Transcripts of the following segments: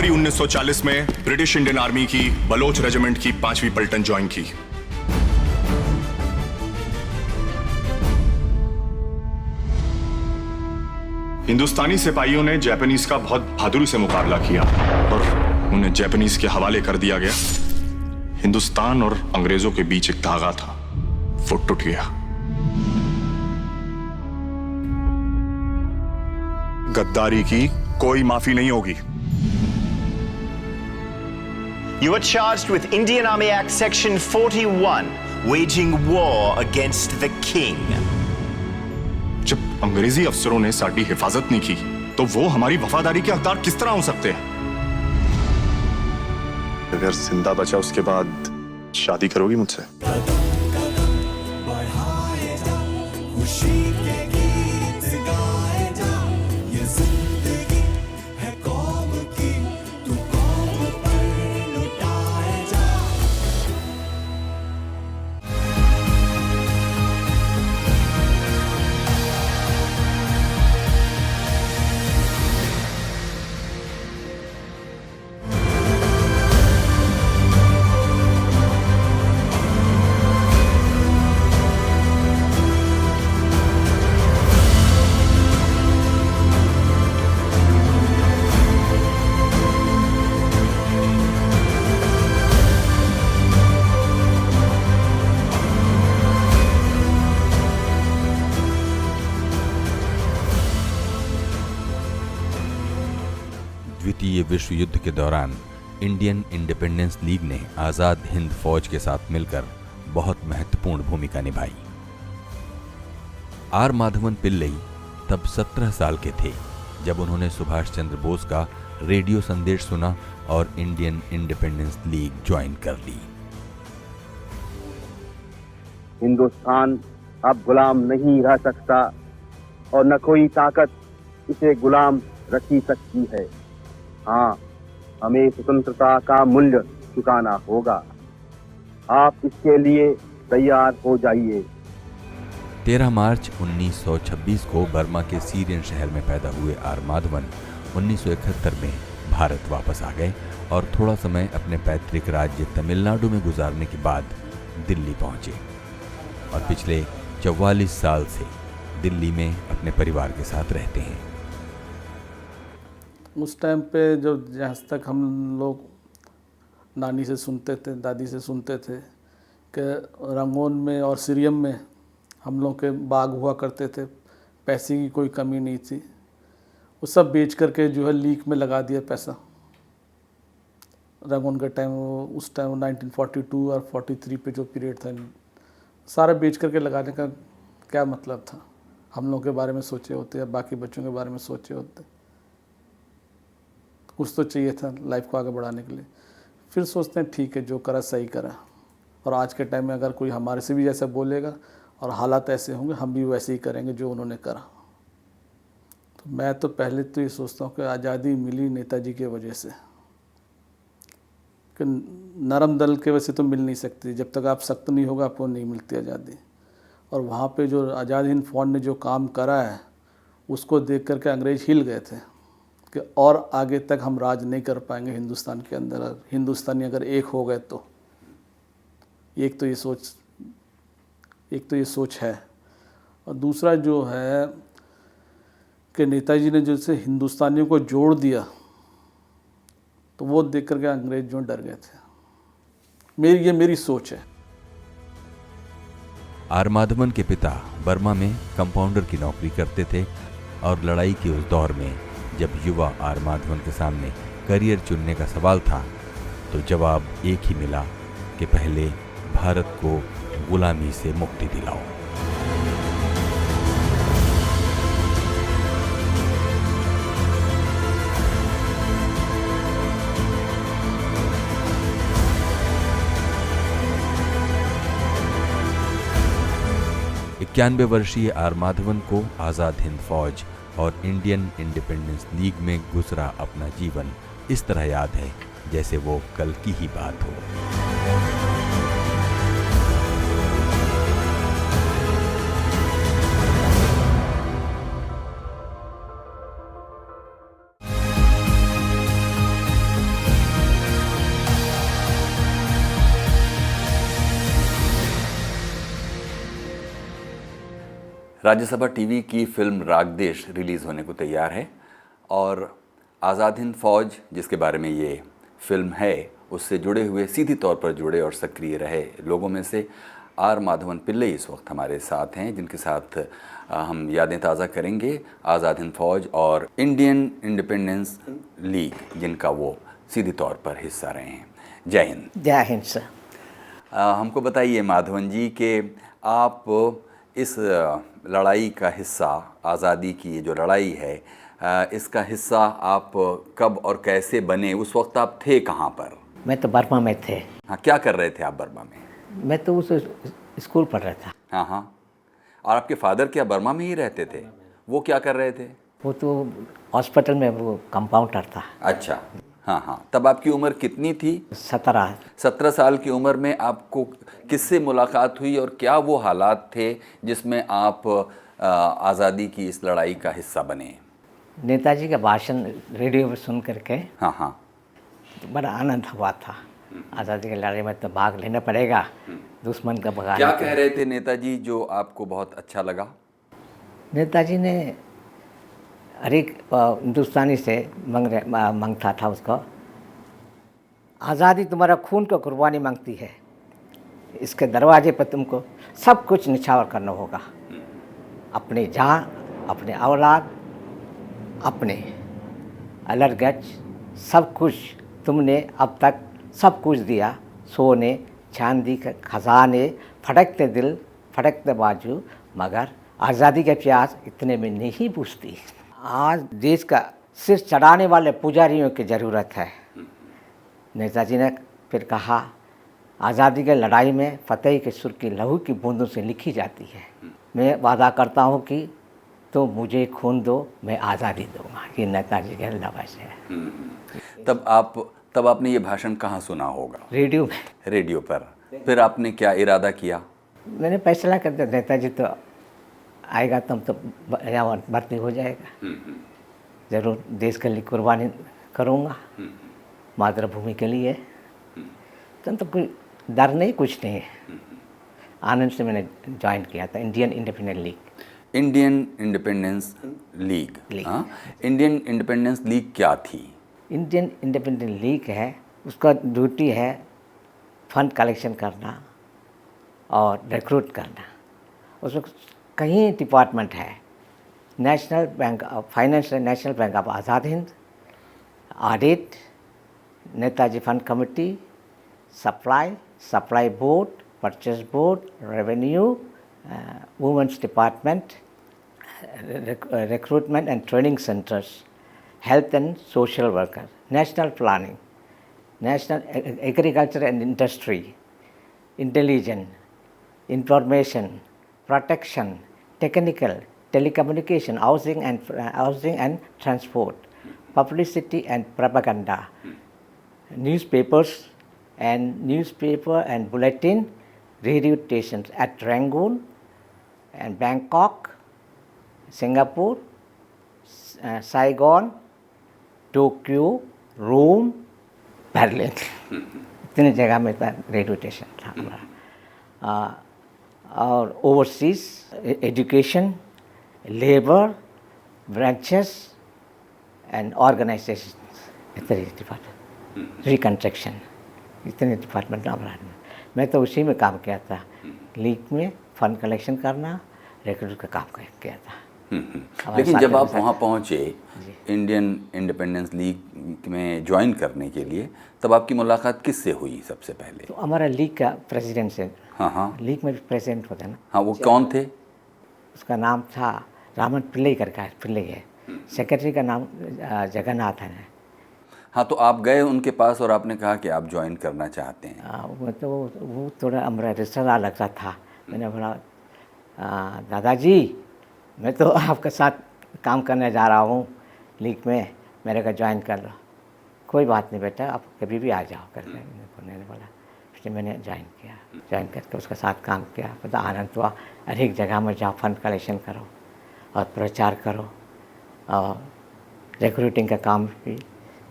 फरवरी 1940 में British Indian army की Bloch regiment की 5वीं पलटन ज्वाइन की। हिंदुस्तानी सिपाहियों ने जापानीज का बहुत बहादुरी से मुकाबला किया और उन्हें जापानीज के हवाले कर दिया गया। हिंदुस्तान और अंग्रेजों के बीच एक धागा था, वो टूट गया। गद्दारी की कोई माफी नहीं होगी। You are charged with Indian Army Act Section 41, waging war against the king. जब अंग्रेजी अफसरों ने साडी हिफाजत नहीं की, तो वो हमारी वफादारी के हकदार किस तरह हो सकते हैं? अगर जिंदा बचा उसके बाद शादी करोगी मुझसे? द्वितीय विश्व युद्ध के दौरान इंडियन इंडिपेंडेंस लीग ने आज़ाद हिंद फौज के साथ मिलकर बहुत महत्वपूर्ण भूमिका निभाई। आर माधवन पिल्लई तब 17 साल के थे जब उन्होंने सुभाष चंद्र बोस का रेडियो संदेश सुना और इंडियन इंडिपेंडेंस लीग ज्वाइन कर ली। हिंदुस्तान अब गुलाम नहीं रह सकता और न कोई ताकत इसे गुलाम रखी सकती है। हाँ, हमें स्वतंत्रता का मूल्य चुकाना होगा। आप इसके लिए तैयार हो जाइए। 13 मार्च 1926 को बर्मा के सीरियन शहर में पैदा हुए आर माधवन 1971 में भारत वापस आ गए और थोड़ा समय अपने पैतृक राज्य तमिलनाडु में गुजारने के बाद दिल्ली पहुंचे और पिछले 44 साल से दिल्ली में अपने परिवार के साथ रहते हैं। उस टाइम पे जो जहाँ तक हम लोग नानी से सुनते थे, दादी से सुनते थे कि रंगून में और सीरियम में हम लोग के बाग हुआ करते थे, पैसे की कोई कमी नहीं थी। वो सब बेच करके जो है लीक में लगा दिया पैसा। रंगून के टाइम उस टाइम 1942 और 43 पे जो पीरियड था, सारा बेच करके लगाने का क्या मतलब था? हम लोग के बारे में सोचे होते या बाकी बच्चों के बारे में सोचे होते? कुछ तो चाहिए था लाइफ को आगे बढ़ाने के लिए। फिर सोचते हैं ठीक है, जो करा सही करा। और आज के टाइम में अगर कोई हमारे से भी जैसा बोलेगा और हालात ऐसे होंगे, हम भी वैसे ही करेंगे जो उन्होंने करा। तो मैं तो पहले तो ये सोचता हूँ कि आज़ादी मिली नेताजी की वजह से, कि नरम दल के वजह से तो मिल नहीं सकती। जब तक आप सख्त नहीं होगा आपको नहीं मिलती आज़ादी। और वहाँ पे जो आज़ाद हिंद फौज ने जो काम करा है उसको देख करके अंग्रेज हिल गए थे कि और आगे तक हम राज नहीं कर पाएंगे हिंदुस्तान के अंदर। हिंदुस्तानी अगर एक हो गए तो एक तो ये सोच है। और दूसरा जो है कि नेताजी ने जैसे हिंदुस्तानियों को जोड़ दिया, तो वो देख करके अंग्रेज जो डर गए थे। ये मेरी सोच है। आर माधवन के पिता बर्मा में कंपाउंडर की नौकरी करते थे और लड़ाई के उस दौर में जब युवा आर माधवन के सामने करियर चुनने का सवाल था, तो जवाब एक ही मिला कि पहले भारत को गुलामी से मुक्ति दिलाओ। इक्यानवे वर्षीय आर माधवन को आज़ाद हिंद फौज और इंडियन इंडिपेंडेंस लीग में गुजरा अपना जीवन इस तरह याद है जैसे वो कल की ही बात हो। राज्यसभा टीवी की फिल्म रागदेश रिलीज़ होने को तैयार है और आज़ाद हिंद फौज जिसके बारे में ये फिल्म है उससे जुड़े हुए, सीधी तौर पर जुड़े और सक्रिय रहे लोगों में से आर माधवन पिल्लई इस वक्त हमारे साथ हैं, जिनके साथ हम यादें ताज़ा करेंगे आज़ाद हिंद फौज और इंडियन इंडिपेंडेंस लीग जिनका वो सीधी तौर पर हिस्सा रहे हैं। जय हिंद। जय हिंद सर। हमको बताइए माधवन जी कि आप इस लड़ाई का हिस्सा, आज़ादी की ये जो लड़ाई है इसका हिस्सा आप कब और कैसे बने? उस वक्त आप थे कहाँ पर? मैं तो बर्मा में थे। हाँ, क्या कर रहे थे आप बर्मा में? मैं तो उस स्कूल पढ़ रहा था। हाँ हाँ। और आपके फादर क्या बर्मा में ही रहते थे? वो क्या कर रहे थे? वो तो हॉस्पिटल में वो कंपाउंडर था। अच्छा, हाँ हाँ। तब आपकी उम्र कितनी थी? 17 साल की उम्र में आपको किससे मुलाकात हुई और क्या वो हालात थे जिसमें आप आज़ादी की इस लड़ाई का हिस्सा बने? नेताजी का भाषण रेडियो पर सुन करके हाँ हाँ। तो बड़ा आनंद हुआ था। आज़ादी की लड़ाई में तो भाग लेना पड़ेगा, दुश्मन का भगा। क्या कह रहे थे नेताजी जो आपको बहुत अच्छा लगा? नेताजी ने हर एक हिंदुस्तानी से मांगता था उसको, आज़ादी तुम्हारा खून का कुर्बानी मांगती है, इसके दरवाजे पर तुमको सब कुछ निछावर करना होगा, अपनी जान, अपने औलाद, अपने अलरगज, सब कुछ तुमने अब तक सब कुछ दिया, सोने चांदी के खजाने, फटकते दिल फटकते बाजू, मगर आज़ादी के प्यास इतने में नहीं बुझती। आज देश का सिर चढ़ाने वाले पुजारियों की ज़रूरत है। नेताजी ने फिर कहा, आज़ादी की लड़ाई में फतेह के सुर की लहू की बूंदों से लिखी जाती है। मैं वादा करता हूँ कि तो मुझे खून दो, मैं आज़ादी दूंगा। ये नेताजी के लफ्ज़ है। तब आपने ये भाषण कहाँ सुना होगा? रेडियो में। रेडियो पर। फिर आपने क्या इरादा किया? मैंने फैसला कर दिया, नेताजी तो आएगा तब तो यहाँ भर्ती हो जाएगा, ज़रूर देश के लिए कुर्बानी करूँगा, मातृभूमि के लिए। तो कोई डर नहीं, कुछ नहीं है। आनंद से मैंने ज्वाइन किया था Indian independence league. Indian independence league. हाँ, इंडियन इंडिपेंडेंस लीग क्या थी? इंडियन इंडिपेंडेंस लीग है, उसका ड्यूटी है फंड कलेक्शन करना और रिक्रूट करना। उसमें कई डिपार्टमेंट है, National Bank of Finance, National Bank of Azad Hind, audit, Netaji fund committee, supply board, purchase board, revenue, women's department, recruitment and training centres, health and social worker, national planning, national agriculture and industry, intelligence, information, protection, technical, telecommunication, housing and transport, publicity and propaganda, newspaper and bulletin, radio stations at Rangoon and Bangkok, Singapore, Saigon, Tokyo, Rome, Berlin। इतनी जगह में था radio station था हमारा। और overseas education, labour, branches and organisation, इतने department, reconstruction, इतने department हमारा। मैं तो उसी में काम किया था, लीग में फंड कलेक्शन करना, रिक्रूट का काम किया था। लेकिन जब आप वहाँ पहुँचे इंडियन इंडिपेंडेंस लीग में ज्वाइन करने के लिए, तब आपकी मुलाकात किससे हुई सबसे पहले? तो हमारा लीग का प्रेसिडेंट से। हाँ हाँ। लीग में भी प्रेसिडेंट होता है ना। हाँ, वो कौन थे? उसका नाम था रामन पिल्लई करके, पिल्लई है। सेक्रेटरी का नाम जगन्नाथ है। हाँ, तो आप गए उनके पास और आपने कहा कि आप ज्वाइन करना चाहते हैं। वो थोड़ा हमारा रिश्तेदार लगता था। मैंने बोला, दादाजी मैं तो आपके साथ काम करने जा रहा हूँ लीग में, मेरे को ज्वाइन कर लो। कोई बात नहीं बेटा, आप कभी भी आ जाओ करके मैंने बोला। फिर मैंने ज्वाइन करके उसके साथ काम किया। पता आनंद हुआ। हर एक जगह में जाओ, फंड कलेक्शन करो और प्रचार करो और रिक्रूटिंग का काम भी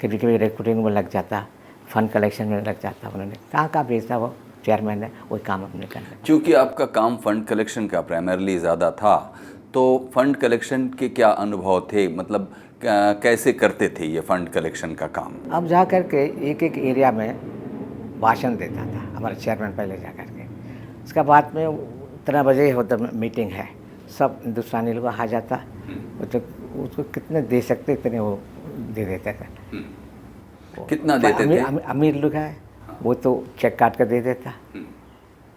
कभी कभी रिक्रूटिंग में लग जाता, फंड कलेक्शन में लग जाता। उन्होंने कहाँ भेजता, वो चेयरमैन है, वही काम अपने करना। क्योंकि आपका काम फंड कलेक्शन का प्राइमरली ज़्यादा था, तो फंड कलेक्शन के क्या अनुभव थे, मतलब कैसे करते थे ये फंड कलेक्शन का काम? अब जा कर के एक एक एरिया में भाषण देता था हमारा चेयरमैन पहले जा कर के। उसके बाद में इतना बजे होता मीटिंग है, सब हिंदुस्तानी लोग आ जाता, तो उसको कितने दे सकते इतने वो दे देते थे। कितना देते थे? अमीर लोग है वो तो चेक काट कर दे देता,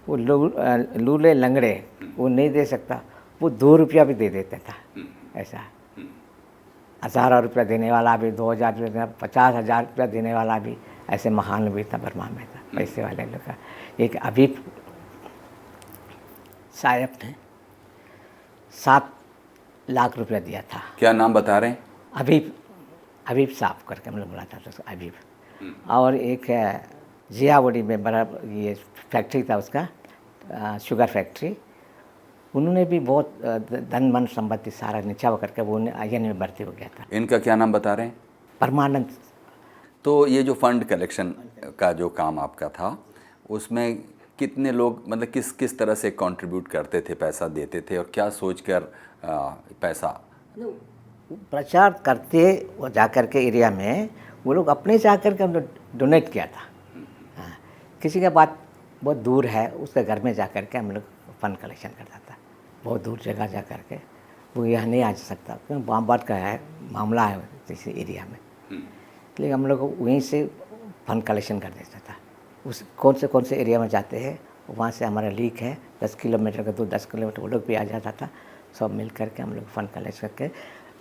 वो लोग लूले लंगड़े वो नहीं दे सकता, वो 2 रुपया भी दे देता था। ऐसा 1000 रुपया देने वाला भी, 2000 रुपया, 50,000 रुपया देने वाला भी, ऐसे महान भी था बर्मा में था पैसे वाले लोग का। एक अबीब साहब ने 7 लाख रुपया दिया था। क्या नाम बता रहे हैं? अबीब साहब करके हम लोग बुलाता था उसको, अबीब। और एक जियावड़ी में बड़ा ये फैक्ट्री था उसका, शुगर फैक्ट्री, उन्होंने भी बहुत धन मन संपत्ति सारा नीचा करके वो IN में भर्ती हो गया था। इनका क्या नाम बता रहे हैं? परमानंद। तो ये जो फंड कलेक्शन का जो काम आपका था, उसमें कितने लोग, मतलब किस किस तरह से कंट्रीब्यूट करते थे, पैसा देते थे, और क्या सोचकर पैसा? प्रचार करते वो जा कर के एरिया में वो लोग अपने जा कर के डोनेट किया था। हाँ, किसी का बात बहुत दूर है उसके घर में जा कर के हम लोग फंड कलेक्शन करता था, बहुत दूर जगह जा कर के, वो यहाँ नहीं आ सकता क्योंकि बात का है मामला है किसी एरिया में, इसलिए हम लोग वहीं से फंड कलेक्शन कर देता था। उस कौन से एरिया में जाते हैं वहाँ से हमारा लीक है 10 किलोमीटर का, 10 किलोमीटर वो लोग भी आ जाता था, सब मिल करके हम लोग फंड कलेक्ट करके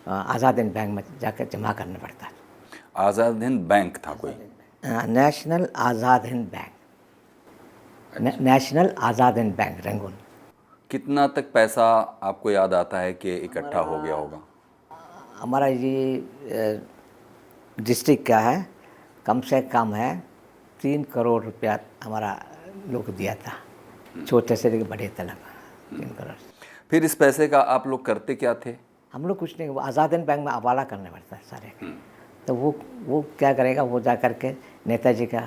आज़ाद हिंद बैंक में जाकर जमा करना पड़ता था। आज़ाद हिंद बैंक था कोई? National Azad Hind bank, national Azad Hind bank Rangoon. कितना तक पैसा आपको याद आता है कि इकट्ठा हो गया होगा? हमारा ये डिस्ट्रिक्ट का है, कम से कम है 3 करोड़ रुपया हमारा लोग दिया था, छोटे से लेकर बड़े तक 3 करोड़। फिर इस पैसे का आप लोग करते क्या थे? हम लोग कुछ नहीं, वो आज़ाद हिंद बैंक में हवाला करने पड़ता है सारे। तो वो क्या करेगा, वो जा कर के नेताजी का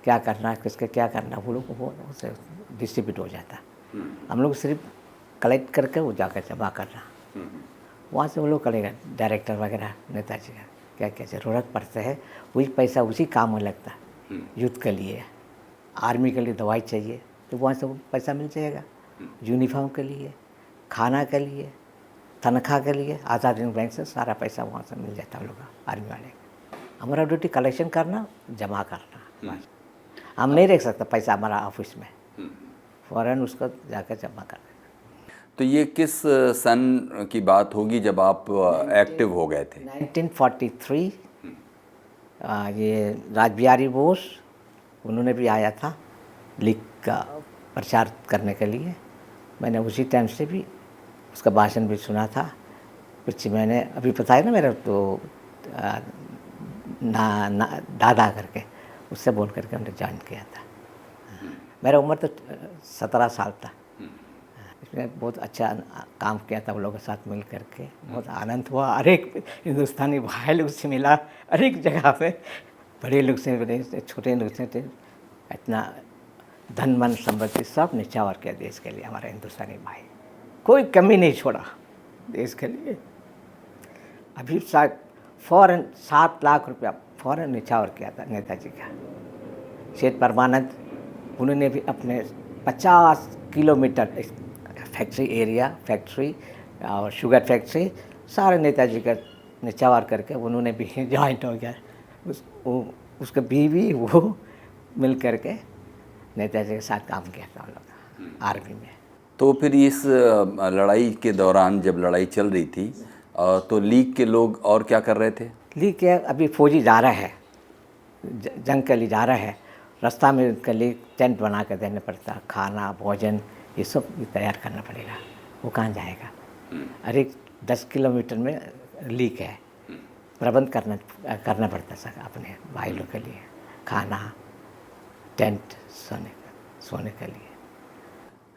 क्या करना है, किसके क्या करना, वो लोग वो उसे डिस्ट्रीब्यूट हो जाता। हम लोग सिर्फ कलेक्ट करके वो जाकर जमा करना, वहाँ से वो लोग करेगा, डायरेक्टर वगैरह नेताजी का क्या क्या ज़रूरत पड़ता है वही पैसा उसी काम में लगता है। युद्ध के लिए, आर्मी के लिए दवाई चाहिए तो वहाँ से वो पैसा मिल जाएगा, यूनिफॉर्म के लिए, खाना के लिए, तनख्वाह के लिए आज़ाद हिंद बैंक से सारा पैसा वहाँ से मिल जाता है लोग आर्मी वाले। हमारा ड्यूटी कलेक्शन करना, जमा करना, बस। हम नहीं रख सकते पैसा हमारा ऑफिस में, फ़ौरन उसको जाकर जमा कर देना। तो ये किस सन की बात होगी जब आप एक्टिव हो गए थे? 1943। ये रासबिहारी बोस उन्होंने भी आया था लीग का प्रचार करने के लिए, मैंने उसी टाइम से भी उसका भाषण भी सुना था। कुछ मैंने अभी बताया ना मेरा तो दादा करके, उससे बोल करके हमने ज्वाइन किया था। मेरा उम्र तो 17 साल था। इसमें बहुत अच्छा काम किया था, वो लोगों के साथ मिल करके बहुत आनंद हुआ। हर एक हिंदुस्तानी भाई लोग से मिला, हर एक जगह पे, बड़े लोग से मिले, छोटे लोग से, इतना धन मन संपत्ति सब निछावर किया देश के लिए हमारे हिंदुस्तानी भाई, कोई कमी नहीं छोड़ा देश के लिए। अभी शायद फ़ौरन 7 लाख रुपया फ़ौरन निछावर किया था नेताजी का। सेठ परमानंद उन्होंने भी अपने 50 किलोमीटर फैक्ट्री एरिया, फैक्ट्री और शुगर फैक्ट्री सारे नेताजी का निछावर करके उन्होंने भी ज्वाइंट हो गया। उसका बीवी वो मिल करके नेताजी के साथ काम किया था हम लोग आर्मी में। तो फिर इस लड़ाई के दौरान जब लड़ाई चल रही थी तो लीग के लोग और क्या कर रहे थे? लीग के अभी फौजी जा रहा है, जंग के लिए जा रहा है, रास्ता में उनके लिए टेंट बना कर देना पड़ता, खाना भोजन ये सब तैयार करना पड़ेगा। वो कहाँ जाएगा? अरे 10 किलोमीटर में लीग है, प्रबंध करना पड़ता सर अपने भाई लोग के लिए, खाना, टेंट, सोने के लिए।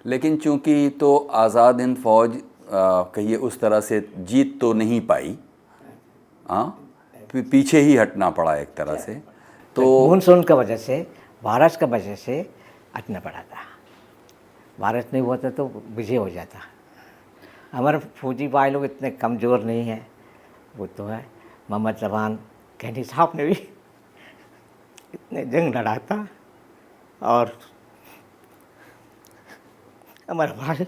लेकिन चूंकि तो आज़ाद हिंद फौज कहिए उस तरह से जीत तो नहीं पाई, हाँ, पीछे ही हटना पड़ा एक तरह से। तो मानसून की वजह से, बारिश की वजह से हटना पड़ा था। बारिश नहीं हुआ था तो विजय हो जाता। हमारे फौजी भाई लोग इतने कमज़ोर नहीं हैं, वो तो है। मोहम्मद जवान कैनी साहब ने भी इतने जंग लड़ा था, और हमारा भाई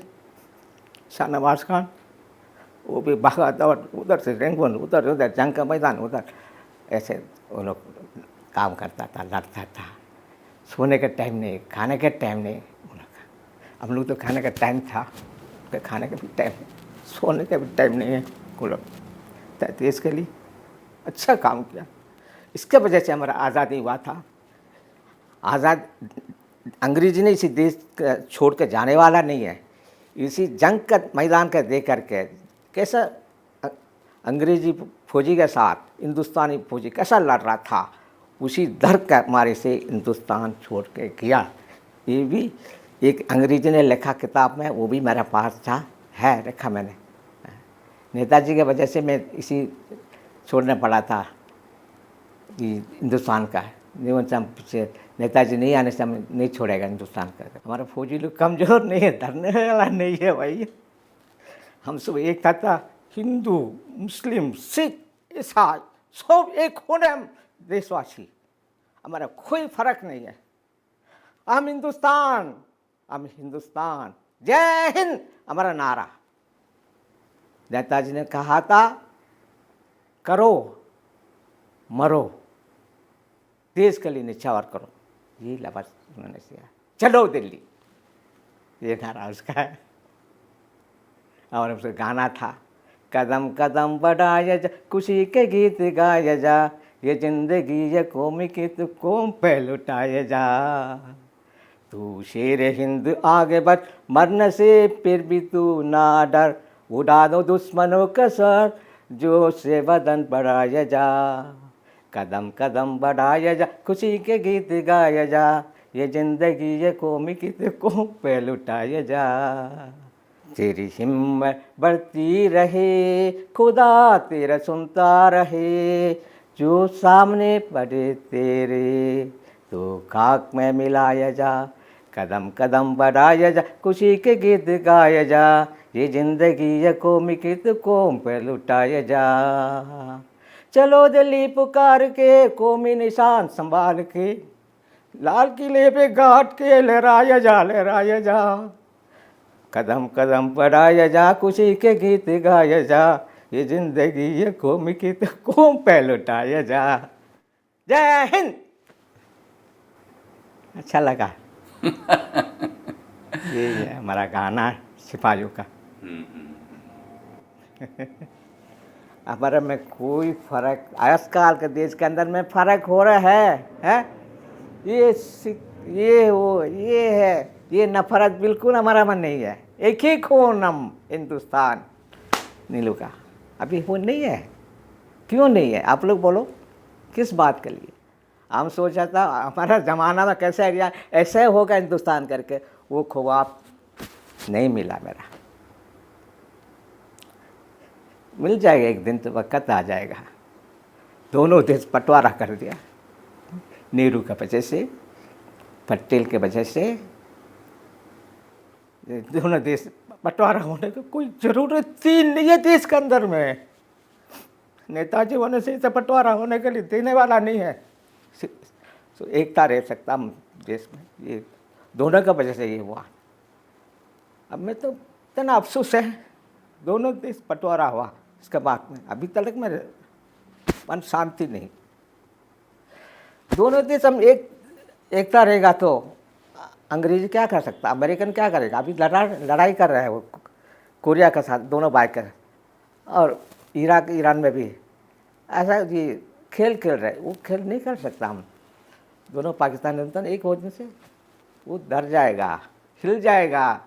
शाहनवाज खान वो भी भागा दौड़, उधर से रेंगून, उधर उधर जंग का मैदान, उधर ऐसे वो लोग काम करता था, लड़ता था। सोने का टाइम नहीं, खाने का टाइम नहीं। हम लोग तो खाने का टाइम था, तो खाने का भी टाइम, सोने का भी टाइम नहीं है। वो लोग देश के लिए अच्छा काम किया, इसके वजह से हमारा आज़ादी हुआ था। आज़ाद अंग्रेजी ने इसी देश छोड़ कर जाने वाला नहीं है। इसी जंग का मैदान का दे करके कैसा अंग्रेजी फौजी के साथ हिंदुस्तानी फौजी कैसा लड़ रहा था, उसी डर का मारे से हिंदुस्तान छोड़ के गया। ये भी एक अंग्रेजी ने लिखा किताब में, वो भी मेरे पास था, है रखा मैंने। नेताजी के वजह से मैं इसी छोड़ने पड़ा था कि हिंदुस्तान का पीछे नेताजी नहीं आने से हम नहीं छोड़ेगा हिंदुस्तान का। हमारा फौजी लोग कमज़ोर नहीं है, डरने वाला नहीं है भाई। हम सब एक था, हिंदू मुस्लिम सिख ईसाई सब एक होने, हम देशवासी, हमारा कोई फर्क नहीं है। हम हिंदुस्तान, हम हिंदुस्तान, जय हिंद हमारा नारा। नेताजी ने कहा था करो मरो, देश के लिए निछावर करो, ये लफ्ज़ उन्होंने किया। चलो दिल्ली, ये नारा उसका है। और उसका गाना था, कदम कदम बढ़ाया जा, खुशी के गीत गाया जा, ये जिंदगी ये कौम की तो कौम पे लुटाया जा। तू शेर हिंद आगे बढ़, मरने से फिर भी तू ना डर, उड़ा दो दुश्मनों का सर, जो से बदन बढ़ाया जा। कदम कदम बढ़ाया जा, खुशी के गीत गाया जा, ये जिंदगी ये कौम की तो कौम पे लुटाया जा। तेरी हिम्मत बढ़ती रहे, खुदा तेरा सुनता रहे, जो सामने पड़े तेरे तो खाक में मिलाया जा। कदम कदम बढ़ाया जा, खुशी के गीत गाया जा, ये जिंदगी ये कौम की तो कौम पे लुटाया जा। चलो दिल्ली पुकार के, कौमी निशान संभाल के, लाल किले पे गाट के लहराया जा, लहराया जा। कदम कदम बढ़ाया जा, खुशी के गीत गाया जा, ये जिंदगी ये कौम की तो कौम पे लुटाया जा। जय हिंद। अच्छा लगा। ये है हमारा गाना सिपाहियों का। हमारे में कोई फर्क, आजकल के देश के अंदर में फर्क हो रहा है? ये वो ये है, ये नफरत बिल्कुल हमारा मन नहीं है। एक ही खून हम हिंदुस्तान नीलू का, अभी वो नहीं है। क्यों नहीं है आप लोग बोलो, किस बात के लिए? हम सोचा था हमारा ज़माना में कैसा एरिया ऐसे होगा हिंदुस्तान करके, वो ख्वाब नहीं मिला मेरा। मिल जाएगा एक दिन, तो वक्त आ जाएगा। दोनों देश बंटवारा कर दिया, नेहरू की वजह से, पटेल के वजह से। दोनों देश बंटवारा होने की कोई ज़रूरत थी नहीं है देश के अंदर में। नेताजी होने से इसे बंटवारा होने के लिए देने वाला नहीं है। तो एकता रह सकता हम देश में, ये दोनों का वजह से ये हुआ। अब मैं तो इतना अफसोस है, दोनों देश बंटवारा हुआ, इसके बाद में अभी तक मेरे मन शांति नहीं। दोनों देश हम एकता रहेगा तो अंग्रेज क्या कर सकता, अमेरिकन क्या करेगा? अभी लड़ाई कर रहा है वो कोरिया के साथ, दोनों भाई कर, और इराक ईरान में भी ऐसा ये खेल खेल रहे, वो खेल नहीं कर सकता हम। दोनों पाकिस्तान हिंदुस्तान एक होने से वो डर जाएगा, हिल जाएगा।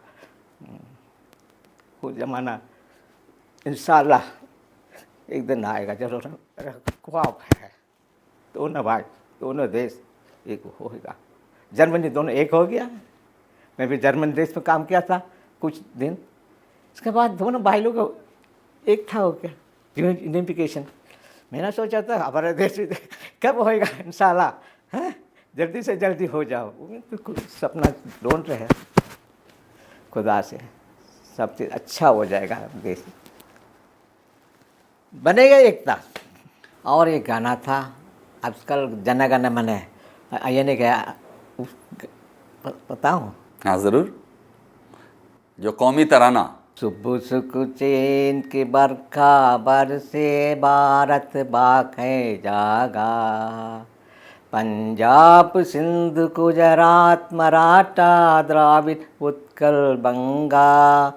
वो ज़माना इंशाल्लाह एक दिन आएगा जरूर, ख्वाब है। दोनों भाई दोनों देश एक होगा। जर्मनी दोनों एक हो गया, मैं भी जर्मन देश में काम किया था कुछ दिन, इसके बाद दोनों भाई लोग एक था हो गया यूनिफिकेशन। मैंने सोचा था हमारे देश में कब होएगा, इंशाल्लाह जल्दी से जल्दी हो जाओ। तो कुछ सपना ढूंढ रहे खुदा से, सब चीज़ अच्छा हो जाएगा, देश बनेगा एकता। और एक गाना था आजकल, जन गण मन, ये नहीं गया, बताऊँ? हाँ ज़रूर, जो कौमी तराना। सुबह सुख चैन की बरखा बरसे, भारत बाखे जागा, पंजाब सिंध गुजरात मराठा द्राविड़ उत्कल बंगा,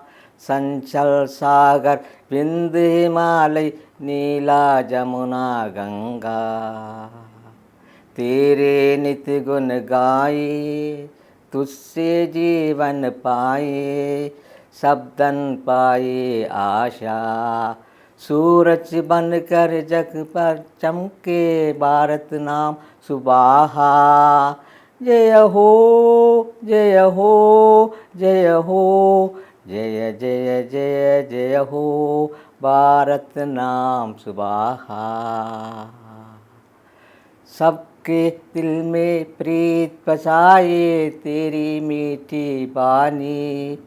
संचल सागर विंध्य हिमालय नीला जमुना गंगा, तेरे नित्य गुण गाए तुझसे जीवन पाए, शब्दन पाए आशा, सूरज बनकर जग पर चमके भारत नाम सुबाहा, जय हो जय हो जय हो, जय जय जय जय हो भारत नाम सुबाहा। सबके दिल में प्रीत बसाए तेरी मीठी बानी,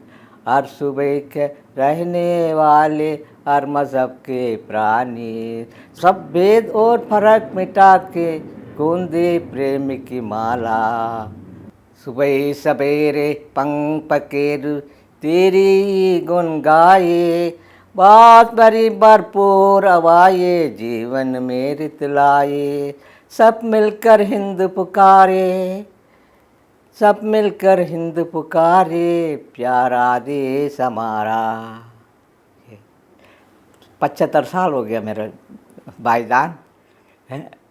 हर सुबह के रहने वाले हर मज़हब के प्राणी, सब भेद और फर्क मिटा के गूंजे प्रेम की माला, सुबह सवेरे पंख पकेर तेरी गुन गाए, बात भरी भरपूर हवाए जीवन में रित लाए, सब मिलकर हिंद पुकारे, सब मिलकर हिंद पुकारे, प्यारा देश हमारा। 75 साल हो गया मेरे भाईजान,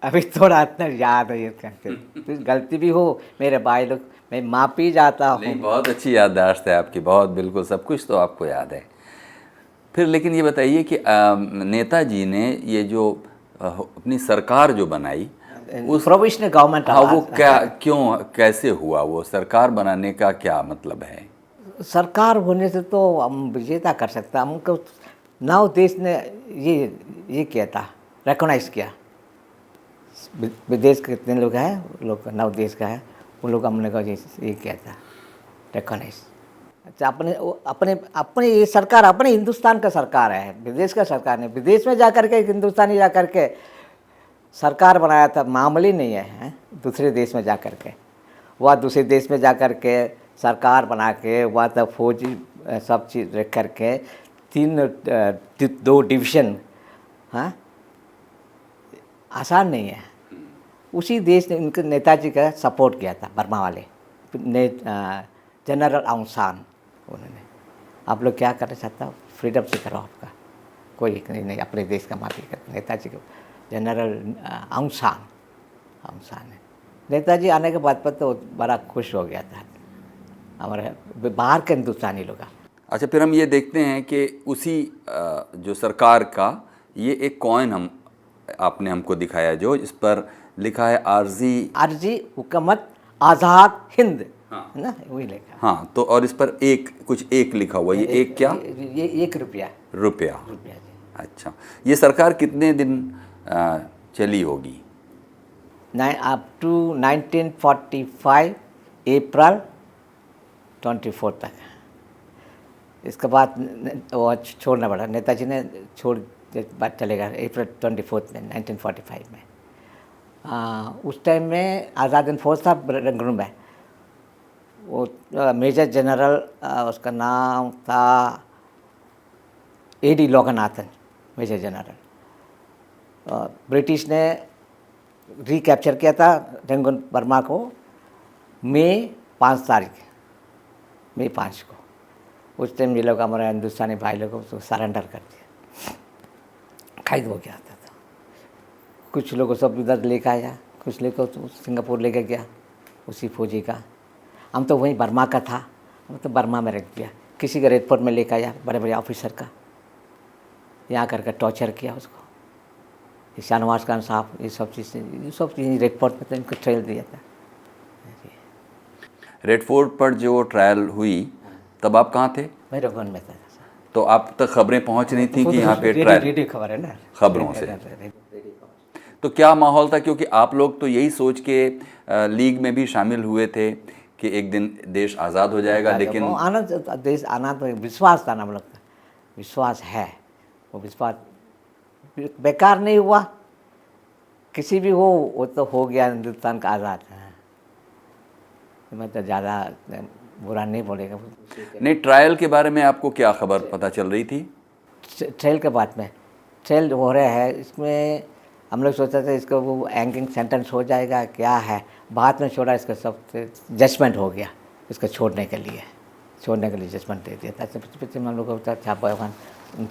अभी थोड़ा इतना याद है ये करके, तो गलती भी हो मेरे भाई लोग, मैं माफ़ी जाता हूँ। नहीं, बहुत अच्छी याददाश्त है आपकी, बहुत, बिल्कुल सब कुछ तो आपको याद है। फिर लेकिन ये बताइए कि नेताजी ने ये जो अपनी सरकार जो बनाई, उस प्रोविजनल गवर्नमेंट, हाँ, वो क्या, क्यों, कैसे हुआ, वो सरकार बनाने का क्या मतलब है? सरकार होने से तो हम विजेता कर सकते हैं, हमको नव देश ने ये किया था, रिकॉग्नाइज किया। विदेश के कितने लोग हैं, लोग नव देश का है, उन लोग हमने ये किया था, रिकॉग्नाइज। अच्छा, अपने ये सरकार अपने हिंदुस्तान का सरकार है, विदेश का सरकार नहीं। विदेश में जाकर के हिंदुस्तानी जाकर के सरकार बनाया था, मामूली नहीं है, दूसरे देश में जाकर के, वह दूसरे देश में जाकर के सरकार बना के, वह तब फौजी सब चीज़ रख कर के 2 डिवीज़न, हाँ, आसान नहीं है। उसी देश ने उनके नेताजी का सपोर्ट किया था, बर्मा वाले जनरल आउंग सान, उन्होंने, आप लोग क्या करना चाहता हो, फ्रीडम से करो, आपका कोई नहीं, अपने देश का माफी करते। नेताजी को जनरल आउंग सान है। नेताजी आने के बाद पर तो बड़ा खुश हो गया था हमारे बाहर के हिंदुस्तानी लोग। अच्छा, फिर हम ये देखते हैं कि उसी जो सरकार का ये एक कॉइन आपने हमको दिखाया, जो इस पर लिखा है आरजी हुकूमत आज़ाद हिंद, हाँ, है ना, वही लिखा। हाँ, तो और इस पर कुछ एक लिखा हुआ, ये एक क्या? ये 1 रुपया जी। अच्छा, ये सरकार कितने दिन चली होगी? अप टू 1945 अप्रैल 24 तक। इसके बाद वो छोड़ना पड़ा, नेताजी ने छोड़ बात चलेगा अप्रैल 24 में 1945 में। उस टाइम में आज़ाद हिंद फौज था रंगून में, वो मेजर जनरल उसका नाम था A.D. Loganathan, major general. British ने रिकैप्चर किया था रंगून बर्मा को मई 5 को। उस टाइम ये लोग हमारे हिंदुस्तानी भाई लोगों को सरेंडर कर दिया, कैद हो गया था। कुछ लोगों सब इधर लेकर आया, कुछ लेकर सिंगापुर लेकर गया उसी फौजी का। हम तो वहीं बर्मा का था, हम तो बर्मा में रख दिया। किसी का एयरपोर्ट में लेकर आया, बड़े बड़े ऑफिसर का, यहाँ करके टॉर्चर किया उसको। शाहनवाज खान साहब, ये सब चीज़ रेड फोर्ट में तो इनको ट्रायल दिया था। रेड फोर्ट पर जो ट्रायल हुई तब आप कहाँ थे? मैं रंगून में था। तो आप तक खबरें पहुँच नहीं थी कि यहाँ पे ट्रायल? रेडियो खबर है ना, खबरों से। तो क्या माहौल था, क्योंकि आप लोग तो यही सोच के लीग में भी शामिल हुए थे कि एक दिन देश आज़ाद हो जाएगा, लेकिन वो आना देश आना तो विश्वास था ना हम लोग का, विश्वास है, वो विश्वास बेकार नहीं हुआ। किसी भी हो वो तो हो गया हिंदुस्तान का आज़ाद। मैं तो ज़्यादा बुरा नहीं बोलेगा। नहीं, ट्रायल के बारे में आपको क्या खबर पता चल रही थी? ट्रायल के बाद में ट्रायल हो रहा है, इसमें हम लोग सोचा था इसको वो हैंगिंग सेंटेंस हो जाएगा क्या है, बाद में छोड़ा इसका सब जजमेंट हो गया इसको छोड़ने के लिए जजमेंट दे दिया था। पीछे हम लोग को अच्छा भगवान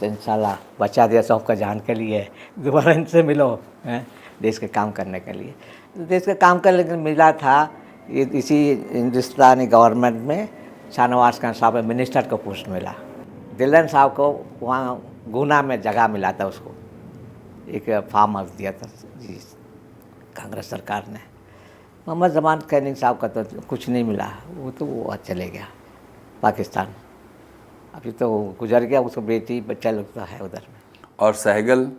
इंशाल्लाह बचा दिया सबका जान के लिए, दोबारा इनसे मिलो हैं देश के काम करने के लिए। देश के काम करने के लिए मिला था ये इसी हिंदुस्तानी गवर्नमेंट में शाहनवाज खान साहब मिनिस्टर को पोस्ट मिला। दिलन साहब को वहाँ गुना में जगह मिला था, उसको एक फार्म हाउस दिया था जी कांग्रेस सरकार ने। मोहम्मद जमान खैनी साहब का तो कुछ नहीं मिला, वो तो वो चले गया पाकिस्तान, अभी तो गुजर गया, उसको बेटी बच्चा लोग तो है उधर में। और सहगल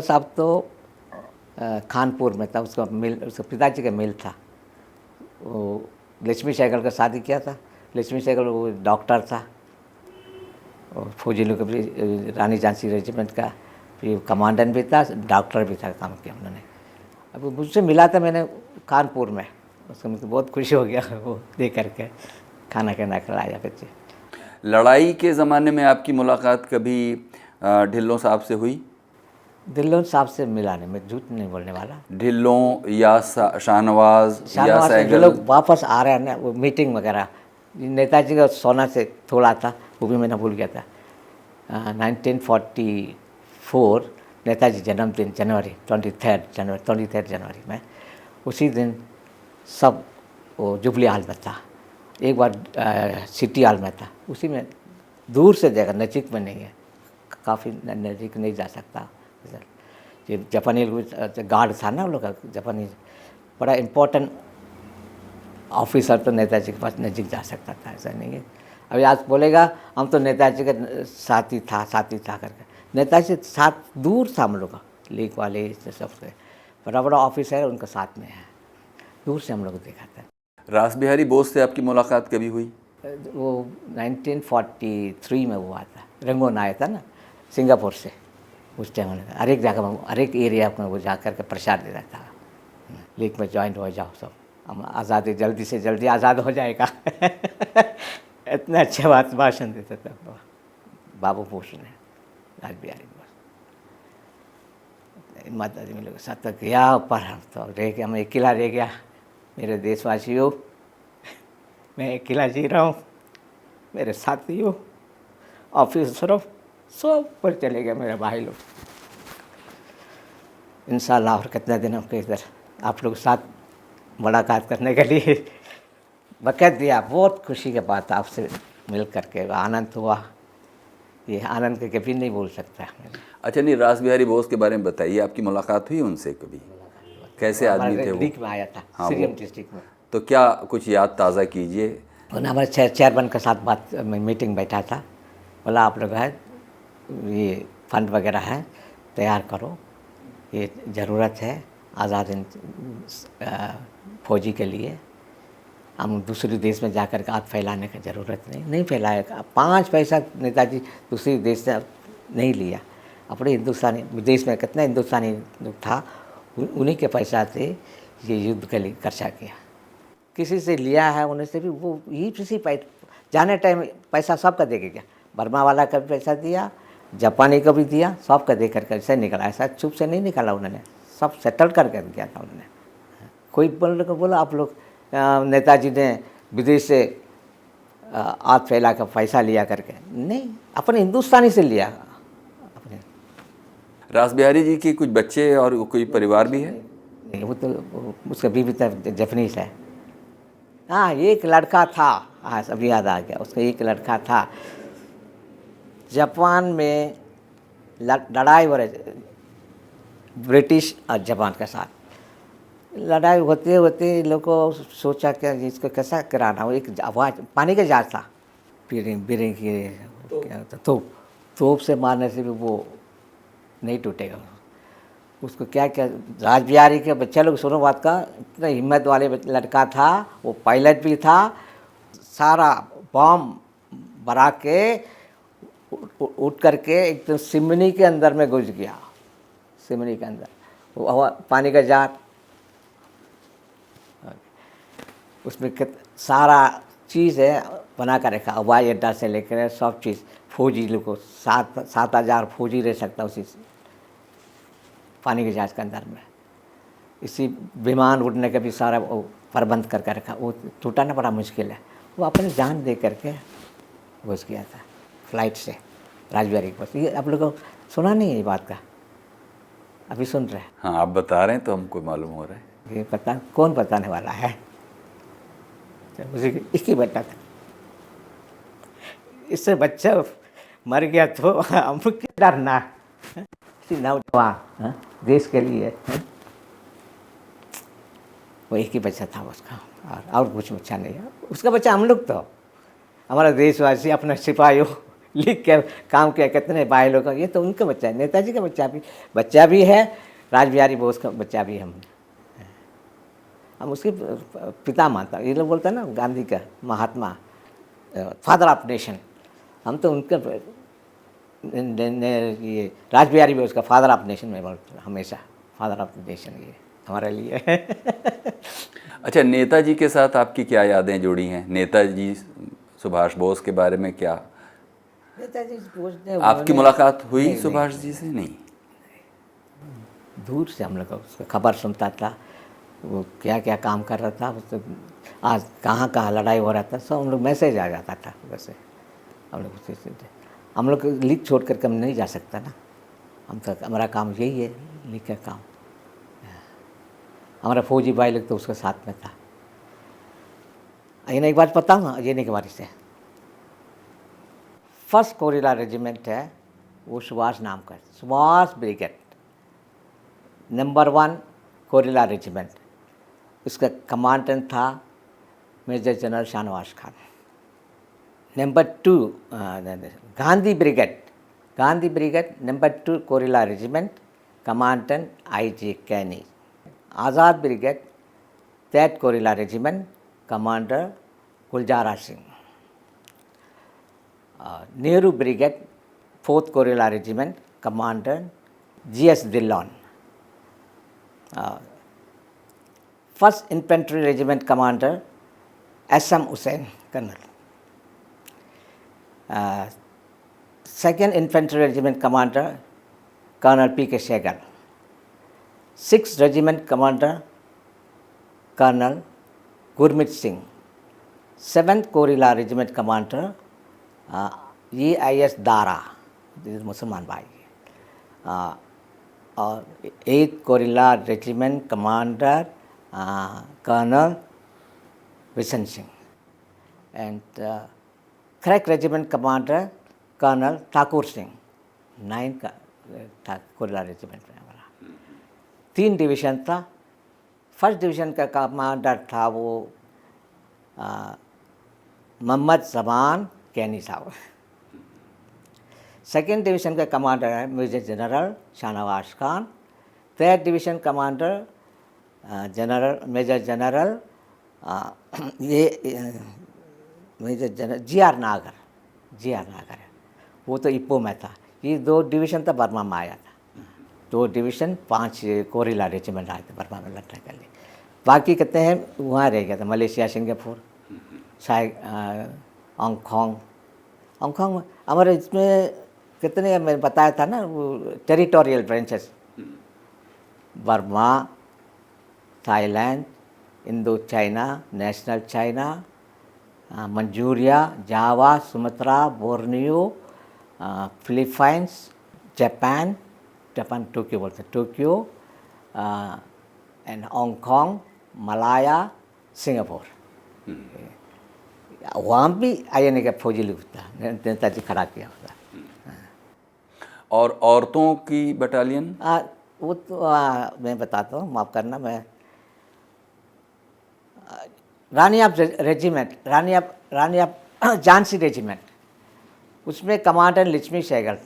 साहब तो खानपुर में था, उसका मिल, उसके पिताजी का मिल था। वो लक्ष्मी सहगल का शादी किया था। लक्ष्मी सहगल वो डॉक्टर था, और फौजी लोग भी रानी झांसी रेजिमेंट का फिर कमांडेंट भी था, डॉक्टर भी था, काम किया उन्होंने। अब मुझसे मिला था मैंने कानपुर में, उसको मुझे बहुत खुशी हो गया वो देख करके, खाना खिलाया बच्चे। लड़ाई के ज़माने में आपकी मुलाकात कभी ढिल्लों साहब से हुई? ढिल्लों साहब से मिला नहीं, मैं झूठ नहीं बोलने वाला। ढिल्लों या शाहनवाज या जो सहगल? लोग वापस आ रहे हैं ना, वो मीटिंग वगैरह नेताजी का सोना से थोड़ा था, वो भी मैंने भूल गया था। 1944 नेताजी जन्मदिन जनवरी 23 जनवरी में, उसी दिन सब वो जुबली हॉल में था, एक बार सिटी हॉल में था, उसी में दूर से जगह, नज़दीक में नहीं है, काफ़ी नज़दीक नहीं जा सकता। ये जापानी गार्ड था ना, उन लोग का जापानी बड़ा इम्पोर्टेंट ऑफिसर, तो नेताजी के पास नज़दीक जा सकता था, ऐसा नहीं है। अभी आज बोलेगा हम तो नेताजी का साथी था करके, नेताजी से साथ दूर था हम लोग का, लीग वाले सबसे बड़ा बड़ा ऑफिसर उनका साथ में है, दूर से हम लोग देखा था। रास बिहारी बोस से आपकी मुलाकात कभी हुई? वो 1943 में हुआ था, रंगून आया था ना सिंगापुर से, उस टाइम हर एक जगह में, हर एक एरिया में वो जा कर के प्रचार दे रहा था, लीग में ज्वाइन हो जाओ सब, हम आज़ादी जल्दी से जल्दी आज़ाद हो जाएगा इतना अच्छा भाषण देता था बाबू बोस ने, राज बिहारी बोस। माता जी लोग साथ तक गया पर हम तो रह गया, मैं अकेला रह गया। मेरे देशवासियों, मैं अकेला जी रहा हूँ, मेरे साथियों, ऑफिसरों, सब पर चले गए मेरे भाई लोग। इंशाल्लाह और कितने दिनों के इधर आप लोग साथ मुलाकात करने के लिए वक़्त दिया। बहुत खुशी के बात आपसे मिल करके आनंद हुआ, ये आनंद के कभी नहीं भूल सकता। अच्छा, नहीं, रास बिहारी बोस के बारे में बताइए, आपकी मुलाकात हुई उनसे कभी? कैसे आदमी थे वो? डिस्ट्रिक्ट में आया था, हाँ, सीरियम डिस्ट्रिक्ट में। तो क्या कुछ याद ताज़ा कीजिए। उन्होंने हमारे चेयरमैन के साथ बात मीटिंग बैठा था, बोला आप लोग है ये फंड वगैरह है तैयार करो, ये ज़रूरत है आज़ाद फौजी के लिए, हम दूसरे देश में जाकर के हाथ फैलाने की ज़रूरत नहीं फैलाएगा। 5 पैसा नेताजी दूसरे देश से नहीं लिया, अपने हिंदुस्तानी विदेश में कितना हिंदुस्तानी था, उन्हीं के पैसा से ये युद्ध के लिए खर्चा किया। किसी से लिया है उन्हें से भी वो यही किसी जाने टाइम पैसा सबका दे के गया, बर्मा वाला का भी पैसा दिया, जापानी को भी दिया, सबका दे करके ऐसा निकला, ऐसा चुप से नहीं निकाला उन्होंने, सब सेटल करके दिया था उन्होंने। कोई बोला आप लोग नेताजी ने विदेश से हाथ फैला कर पैसा लिया करके, नहीं, अपने हिंदुस्तानी से लिया अपने। रास बिहारी जी के कुछ बच्चे और कोई परिवार भी है? नहीं, वो तो उसका बीवी तो जापानीज है। हाँ, एक लड़का था, हाँ अभी याद आ गया, उसका एक लड़का था, जापान में लड़ाई हो रही ब्रिटिश और जापान के साथ, लड़ाई होते होते लोगों को सोचा कि इसको कैसा कराना, वो एक आवाज़ पानी का जहाज था, बिरे की तोप से मारने से भी वो नहीं टूटेगा, उसको क्या क्या राज बिहारी के बच्चे लोग सुनो बात का, इतना हिम्मत वाले लड़का था, वो पायलट भी था। सारा बॉम्ब भरा के उठ करके एकदम सिमनी के अंदर में घुस गया, सिमनी के अंदर वो हवा पानी का जार, उसमें सारा चीज़ है बना कर रखा, हवाई अड्डा से लेकर सब चीज़। फौजी लोग को 7,000 फौजी रह सकता उसी पानी के जहाज के अंदर में। इसी विमान उड़ने का भी सारा वो प्रबंध करके रखा, वो टूटाना बड़ा मुश्किल है। वो अपनी जान दे करके घुस गया था फ्लाइट से राजबिहारी के पास। ये आप लोगों को सुना नहीं है ये बात का? अभी सुन रहे हैं? हाँ, आप बता रहे हैं तो हमको मालूम हो रहा है। ये पता कौन बताने वाला है? मुझे इसकी बता था, इससे बच्चा मर गया तो हमको क्या डरना? नौजवान देश के लिए वो एक ही बच्चा था उसका, और कुछ बच्चा नहीं है उसका। बच्चा हम लोग तो हमारा देशवासी अपने सिपाहियों लिख के काम किया, कितने भाई लोग, ये तो उनका बच्चा है। नेताजी का बच्चा भी है, राज बिहारी बोस का बच्चा भी हम उसके पिता मानता। ये लोग बोलते हैं ना गांधी का महात्मा, फादर ऑफ नेशन। हम तो उनका ये राज बिहारी बोस का फादर ऑफ नेशन में बोलते हमेशा, फादर ऑफ नेशन ये हमारे लिए। अच्छा, नेताजी के साथ आपकी क्या यादें जुड़ी हैं? नेताजी सुभाष बोस के बारे में क्या नेताजी बोस ने आपकी मुलाकात हुई सुभाष जी से? नहीं, दूर से हम लोग उसका खबर सुनता था, वो क्या क्या काम कर रहा था, तो आज कहाँ कहाँ लड़ाई हो रहा था, सब हम लोग मैसेज आ जाता था। वैसे हम लोग लिख छोड़ कर हम नहीं जा सकता ना, हम तो हमारा काम यही है, लिख का काम। हमारा फौजी भाई लोग तो उसके साथ में था। ये एक बात बताऊँ ना ये के बारे से, फर्स्ट कोरिला रेजिमेंट है वो सुभाष नाम का, Subhash brigade number 1 guerrilla regiment. उसका कमांडेंट था major general Shahnawaz Khan. Number 2 Gandhi brigade number 2 guerrilla regiment, commandant I.G. Kiani. Azad brigade 3rd guerrilla regiment, commander Gulzara Singh. Nehru brigade 4th guerrilla regiment, commander G.S. Dillon। First infantry regiment commander S.M. Hussain colonel. Second infantry regiment commander colonel P.K. Sehgal. 6th regiment commander colonel Gurmeet Singh. 7th guerrilla regiment commander E.I.S. Dara, मुसलमान भाई। और 8th guerrilla regiment commander colonel Vishan Singh. And crack regiment commander colonel Thakur Singh. 9 का कोरिला regiment में हमारा 3 division था। First division का commander था वो मोहम्मद जमान कैनी साहब। सेकेंड डिवीज़न का कमांडर है major general Shahnawaz Khan. 3rd division commander major general major general G.R. Nagar है, वो तो इप्पो में था। ये 2 डिवीज़न था बर्मा में आया था, 2 डिवीज़न 5 कोरिला रेजिमेंट आए थे बर्मा में लड़ने के लिए। बाकी कितने हैं वहाँ रह गया था, मलेशिया, सिंगापुर, हांगकॉन्ग। हमारे इसमें कितने मैंने बताया था ना वो territorial branches, Burma, Thailand, Indo China, national China, Manchuria, Java, Sumatra, Borneo, Philippines, Japan Tokyo बोलते हैं, Tokyo, and Hong Kong, Malaya, Singapore. वहाँ भी INA का फौजी लोग था, नेताजी खड़ा किया होता। और औरतों की बटालियन? वो तो मैं बताता हूँ, माफ़ करना। मैं Rani of regiment, Rani of Jhansi regiment, उसमें कमांडर लक्ष्मी सहगल,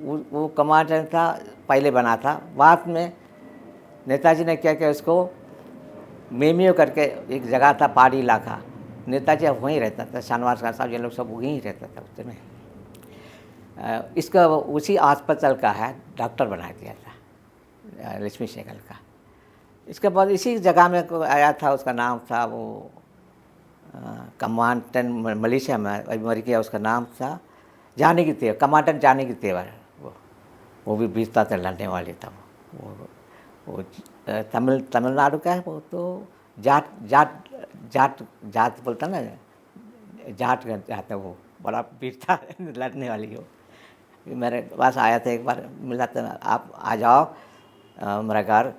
वो कमांडेंट था, पहले बना था। बाद में नेताजी ने क्या किया, उसको मेमियो करके एक जगह था, पहाड़ी इलाका, नेताजी अब वहीं रहता था, शानवाज खान साहब ये लोग सब वहीं रहता था उस समय। इसका उसी अस्पताल का है डॉक्टर बना दिया था लक्ष्मी सहगल का। इसके बाद इसी जगह में आया था, उसका नाम था वो कमांडेंट मलेशिया में मर गया, उसका नाम था जाने की तेवर, कमांडेंट जाने की तेवर। वो भी बीसता था, लड़ने वाले था वो तमिलनाडु का है। वो तो जाट जाट जाट जाट बोलता ना, जाट जाता, वो बड़ा वीर था लड़ने वाली। वो मेरे पास आया था एक बार, मिला था, आप आ जाओ मेरा घर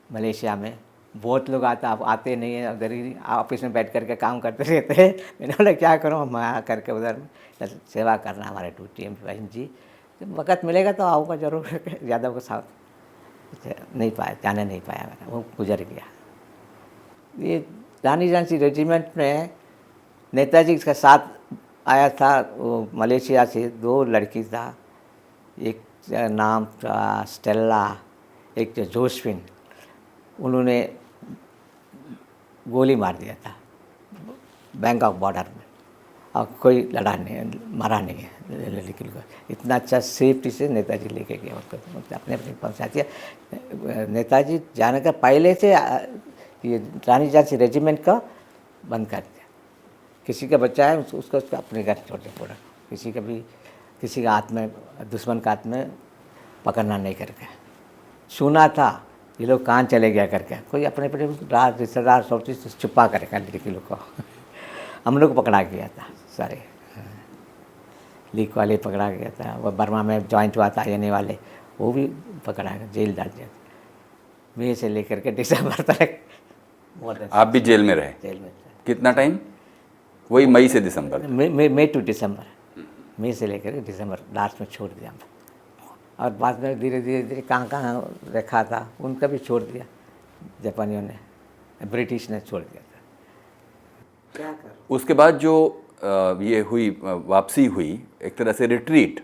मलेशिया में, बहुत लोग आते, आप आते नहीं हैं, उधर ही ऑफिस में बैठ करके काम करते रहते हैं। मैंने बोला क्या करूँ, मैं आ करके उधर सेवा करना हमारे ड्यूटी में। बहन जी जब वक़्त मिलेगा तो आऊँगा ज़रूर। यादव के साथ नहीं पाया, जाने नहीं पाया मेरा, वो गुजर गया। ये रानी झांसी रेजिमेंट में नेताजी के साथ आया था, वो मलेशिया से 2 लड़की था, एक नाम था स्टेला, एक जो जोसफिन। उन्होंने गोली मार दिया था बैंकॉक बॉर्डर में, और कोई लड़ा नहीं, मारा नहीं है लड़की को। इतना अच्छा सेफ्टी से नेताजी लेके गया उसको, अपने अपने पहुँचा दिया। नेताजी जाने का पहले से ये रानी झांसी रेजिमेंट का बंद कर दिया। किसी का बच्चा है उसको अपने घर छोड़ दिया पूरा, किसी का हाथ में, दुश्मन का हाथ में पकड़ना नहीं करके। सुना था ये लोग कहाँ चले गया करके, कोई अपने अपने रिश्तेदार सोचते छुपा करेगा लड़की लोग को। हम लोग को पकड़ा गया था सारे, लीक वाले पकड़ा गया था, वो बर्मा में ज्वाइंट हुआ था आने वाले, वो भी पकड़ा गया, जेल डाल दिया। मई से लेकर के दिसंबर तक। आप भी जेल में रहे? जेल में कितना टाइम? वही मई से दिसंबर? मई टू दिसंबर, मई से लेकर दिसंबर लास्ट में छोड़ दिया। और बाद में धीरे धीरे कहाँ रखा था उनका भी छोड़ दिया जापानियों ने, ब्रिटिश ने छोड़ दिया था। क्या कर उसके बाद जो ये हुई वापसी हुई, एक तरह से रिट्रीट,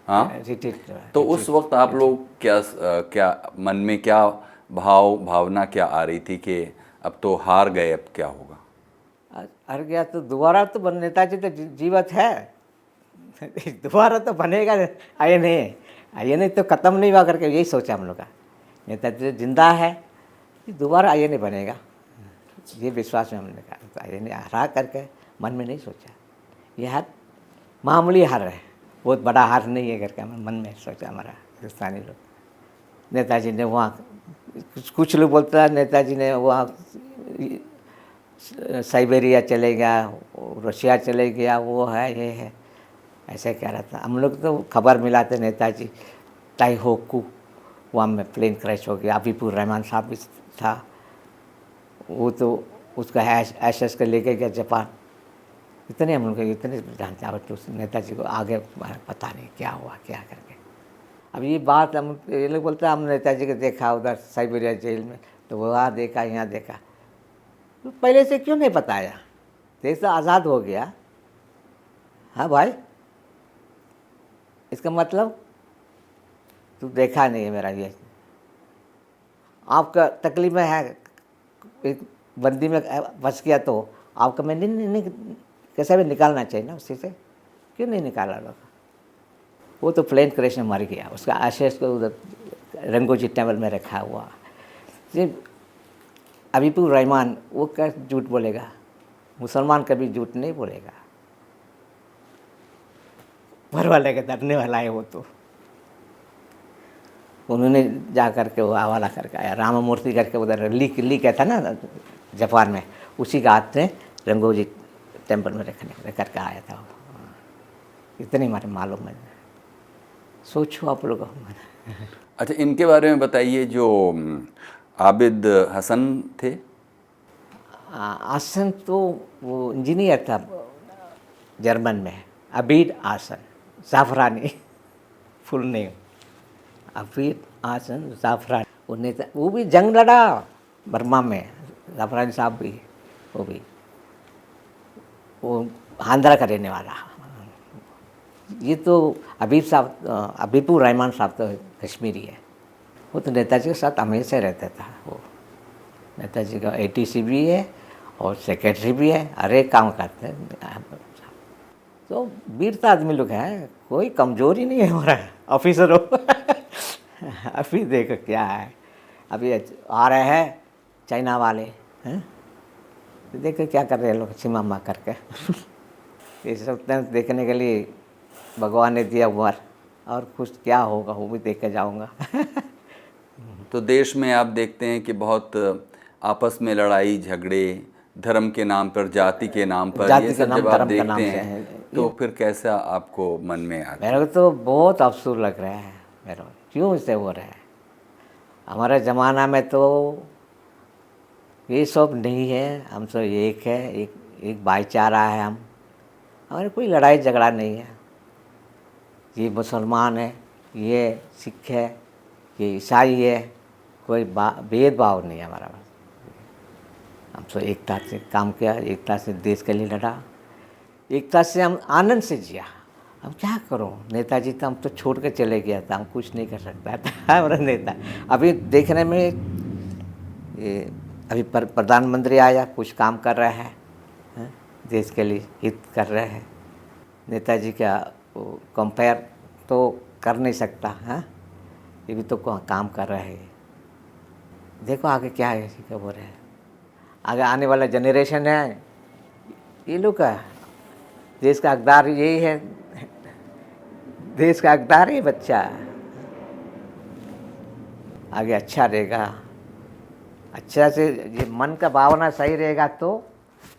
हाँ रिट्रीट। तो उस वक्त आप लोग क्या मन में क्या भावना क्या आ रही थी कि अब तो हार गए, अब क्या होगा? हार गया तो दोबारा तो नेताजी तो जीवित है, दोबारा तो बनेगा, आए नहीं तो ख़त्म नहीं हुआ करके यही सोचा हम लोग का। नेताजी जिंदा है, दोबारा आए नहीं बनेगा, ये विश्वास में हमने कहा। तो आए नहीं हरा करके मन में नहीं सोचा, ये हार मामूली हार है, बहुत बड़ा हार नहीं है करके मन में सोचा हमारा हिंदुस्तानी लोग। नेताजी ने वहाँ कुछ लोग बोलता है नेताजी ने वहाँ साइबेरिया चले गया, रशिया चले गया, वो है ये है, ऐसे कह रहा था। हम लोग तो खबर मिला था नेताजी ताइहोकू वहाँ में प्लेन क्रैश हो गया, अबीपुर रहमान साहब भी था, वो तो उसका एशेस के लेके गया जापान। इतने हम लोग इतने जानते हैं, तो नेताजी को आगे पता नहीं क्या हुआ क्या करके। अब ये बात हम ये लोग बोलते हैं हम नेताजी को देखा उधर साइबेरिया जेल में, तो वहाँ देखा यहाँ देखा, तो पहले से क्यों नहीं बताया? देश तो आज़ाद हो गया। हाँ भाई, इसका मतलब तू देखा नहीं है मेरा ये, आपका तकलीफ में है, एक बंदी में फंस गया तो आपका मैं नहीं कैसे भी निकालना चाहिए ना उसी से, क्यों नहीं निकाला लोग? वो तो प्लेन क्रैश में मर गया, उसका आशीष को उधर रंगोजी टेम्पल में रखा हुआ। ये अबीपुर रहमान वो क्या झूठ बोलेगा? मुसलमान कभी झूठ नहीं बोलेगा, ऊपर वाले के डरने वाला है वो। तो उन्होंने जा करके वो हवाला करके आया, राममूर्ति करके उधर ली क्या था ना जापान में, उसी का हाथ में रंगोजी टेम्पल में रख करके आया था। इतनी हमारे मालूम है, सोचो आप लोग। अच्छा, इनके बारे में बताइए, जो आबिद हसन थे। हसन तो वो इंजीनियर था जर्मन में, अबीद आसन ज़ाफ़रानी फुल नेम, अबीद आसन ज़ाफ़रानी। वो भी जंग लड़ा बर्मा में, ज़ाफ़रानी साहब भी, वो आंध्रा का रहने वाला। ये तो अबीपुर रहमान साहब तो कश्मीरी है, वो तो नेताजी के साथ हमेशा रहता था। वो नेताजी का ATC भी है और सेक्रेटरी भी है, हर एक काम करते हैं। तो वीरता आदमी लोग हैं, कोई कमजोरी नहीं है हमारा ऑफिसर हो। अभी देखो क्या है, अभी आ रहे हैं चाइना वाले हैं, देखो क्या कर रहे हैं लोग सीमा माँ करके। ये सब देखने के लिए भगवान ने दिया उम्र, और कुछ क्या होगा वो भी देख के जाऊँगा। तो देश में आप देखते हैं कि बहुत आपस में लड़ाई झगड़े, धर्म के नाम पर, जाति के नाम पर, ये सब जब आप देखते हैं तो फिर कैसा आपको मन में आता है? मेरे को तो बहुत अफसोस लग रहा है, मेरे को क्यों इसे हो रहा है। हमारे ज़माना में तो ये सब नहीं है, हम सब एक है, एक भाईचारा है। हम हमारे कोई लड़ाई झगड़ा नहीं है। ये मुसलमान है, ये सिख है, ये ईसाई है, कोई भेदभाव नहीं है हमारा। हम सब एकता से काम किया, एकता से देश के लिए लड़ा, एकता से हम आनंद से जिया। अब क्या करो, नेताजी तो हम तो छोड़ के चले गया था, हम कुछ नहीं कर सकता था। हमारा नेता अभी देखने में ये अभी प्रधानमंत्री आया, कुछ काम कर रहा है, देश के लिए हित कर रहे हैं। नेताजी का कंपेयर तो कर नहीं सकता है, ये भी तो काम कर रहे हैं। देखो आगे क्या है, क्या हो रहा है। आगे आने वाला जनरेशन है, ये लोग का देश का हकदार यही है, देश का हकदार है बच्चा। आगे अच्छा रहेगा, अच्छा से ये मन का भावना सही रहेगा तो,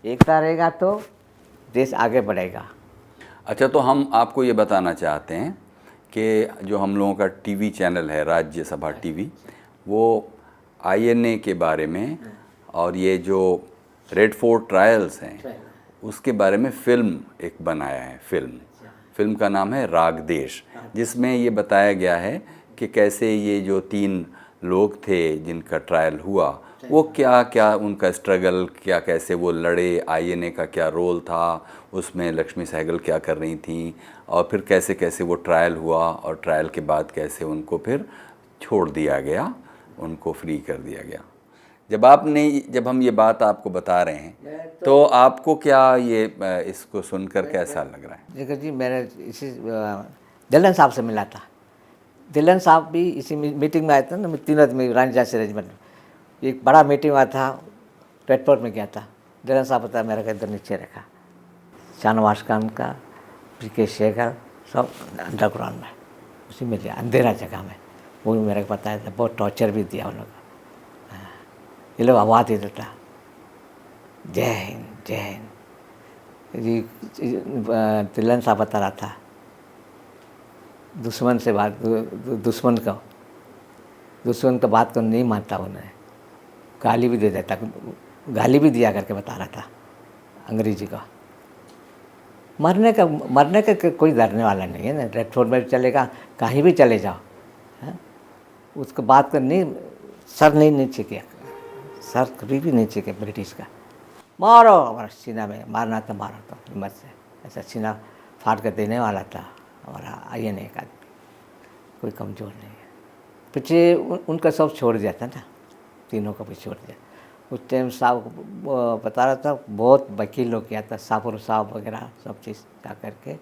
एकता रहेगा तो देश आगे बढ़ेगा। अच्छा, तो हम आपको ये बताना चाहते हैं कि जो हम लोगों का टीवी चैनल है राज्यसभा टीवी, वो INA के बारे में और ये जो रेड फोर्ट ट्रायल्स हैं उसके बारे में फिल्म एक बनाया है। फिल्म का नाम है राग देश, जिसमें ये बताया गया है कि कैसे ये जो 3 लोग थे जिनका ट्रायल हुआ, वो क्या क्या उनका स्ट्रगल, क्या कैसे वो लड़े, INA का क्या रोल था उसमें, लक्ष्मी सहगल क्या कर रही थी, और फिर कैसे कैसे वो ट्रायल हुआ, और ट्रायल के बाद कैसे उनको फिर छोड़ दिया गया, उनको फ्री कर दिया गया। जब हम ये बात आपको बता रहे हैं तो आपको क्या ये इसको सुनकर कैसा लग रहा है? देखो जी, मैंने इसी दिलन साहब से मिला था। दिलन साहब भी इसी मीटिंग में आए थे ना, 3 आदमी रानी झांसी रेजिमेंट में एक बड़ा मीटिंग हुआ था, रेडफोर्ट में गया था। दिलन साहब बताया, मेरे को इधर नीचे रखा, शाहनवाज खान का, PK शेखर, सब अंडरग्राउंड में उसी में लिया, अंधेरा जगह में। वो भी मेरे को बताया था, बहुत टॉर्चर भी दिया उन लोग। ये लोग आवाज़ दे देता, जय हिंद जय हिंद। तिलन साहब बता रहा था, दुश्मन से बात, दुश्मन का बात को नहीं मानता उन्हें, गाली भी दे देता, गाली भी दिया करके बता रहा था अंग्रेजी का। मरने का कोई डरने वाला नहीं है ना, रेड फोर्ट में चलेगा, कहीं भी चले जाओ, है? उसको बात को नहीं, सर नहीं नीचे किया, सर कभी भी नीचे किया ब्रिटिश का। मारो, हमारा सीना में मारना था, मारो तो हिम्मत से, ऐसा सीना फाड़ कर देने वाला था हमारा INA का। कोई कमज़ोर नहीं है। पीछे उनका सब छोड़ दिया था ना, तीनों का भी छोड़ दिया। उस टाइम साहब बता रहा था, बहुत वकील लोग किया था, सापुर साहब वगैरह सब चीज़ जा करके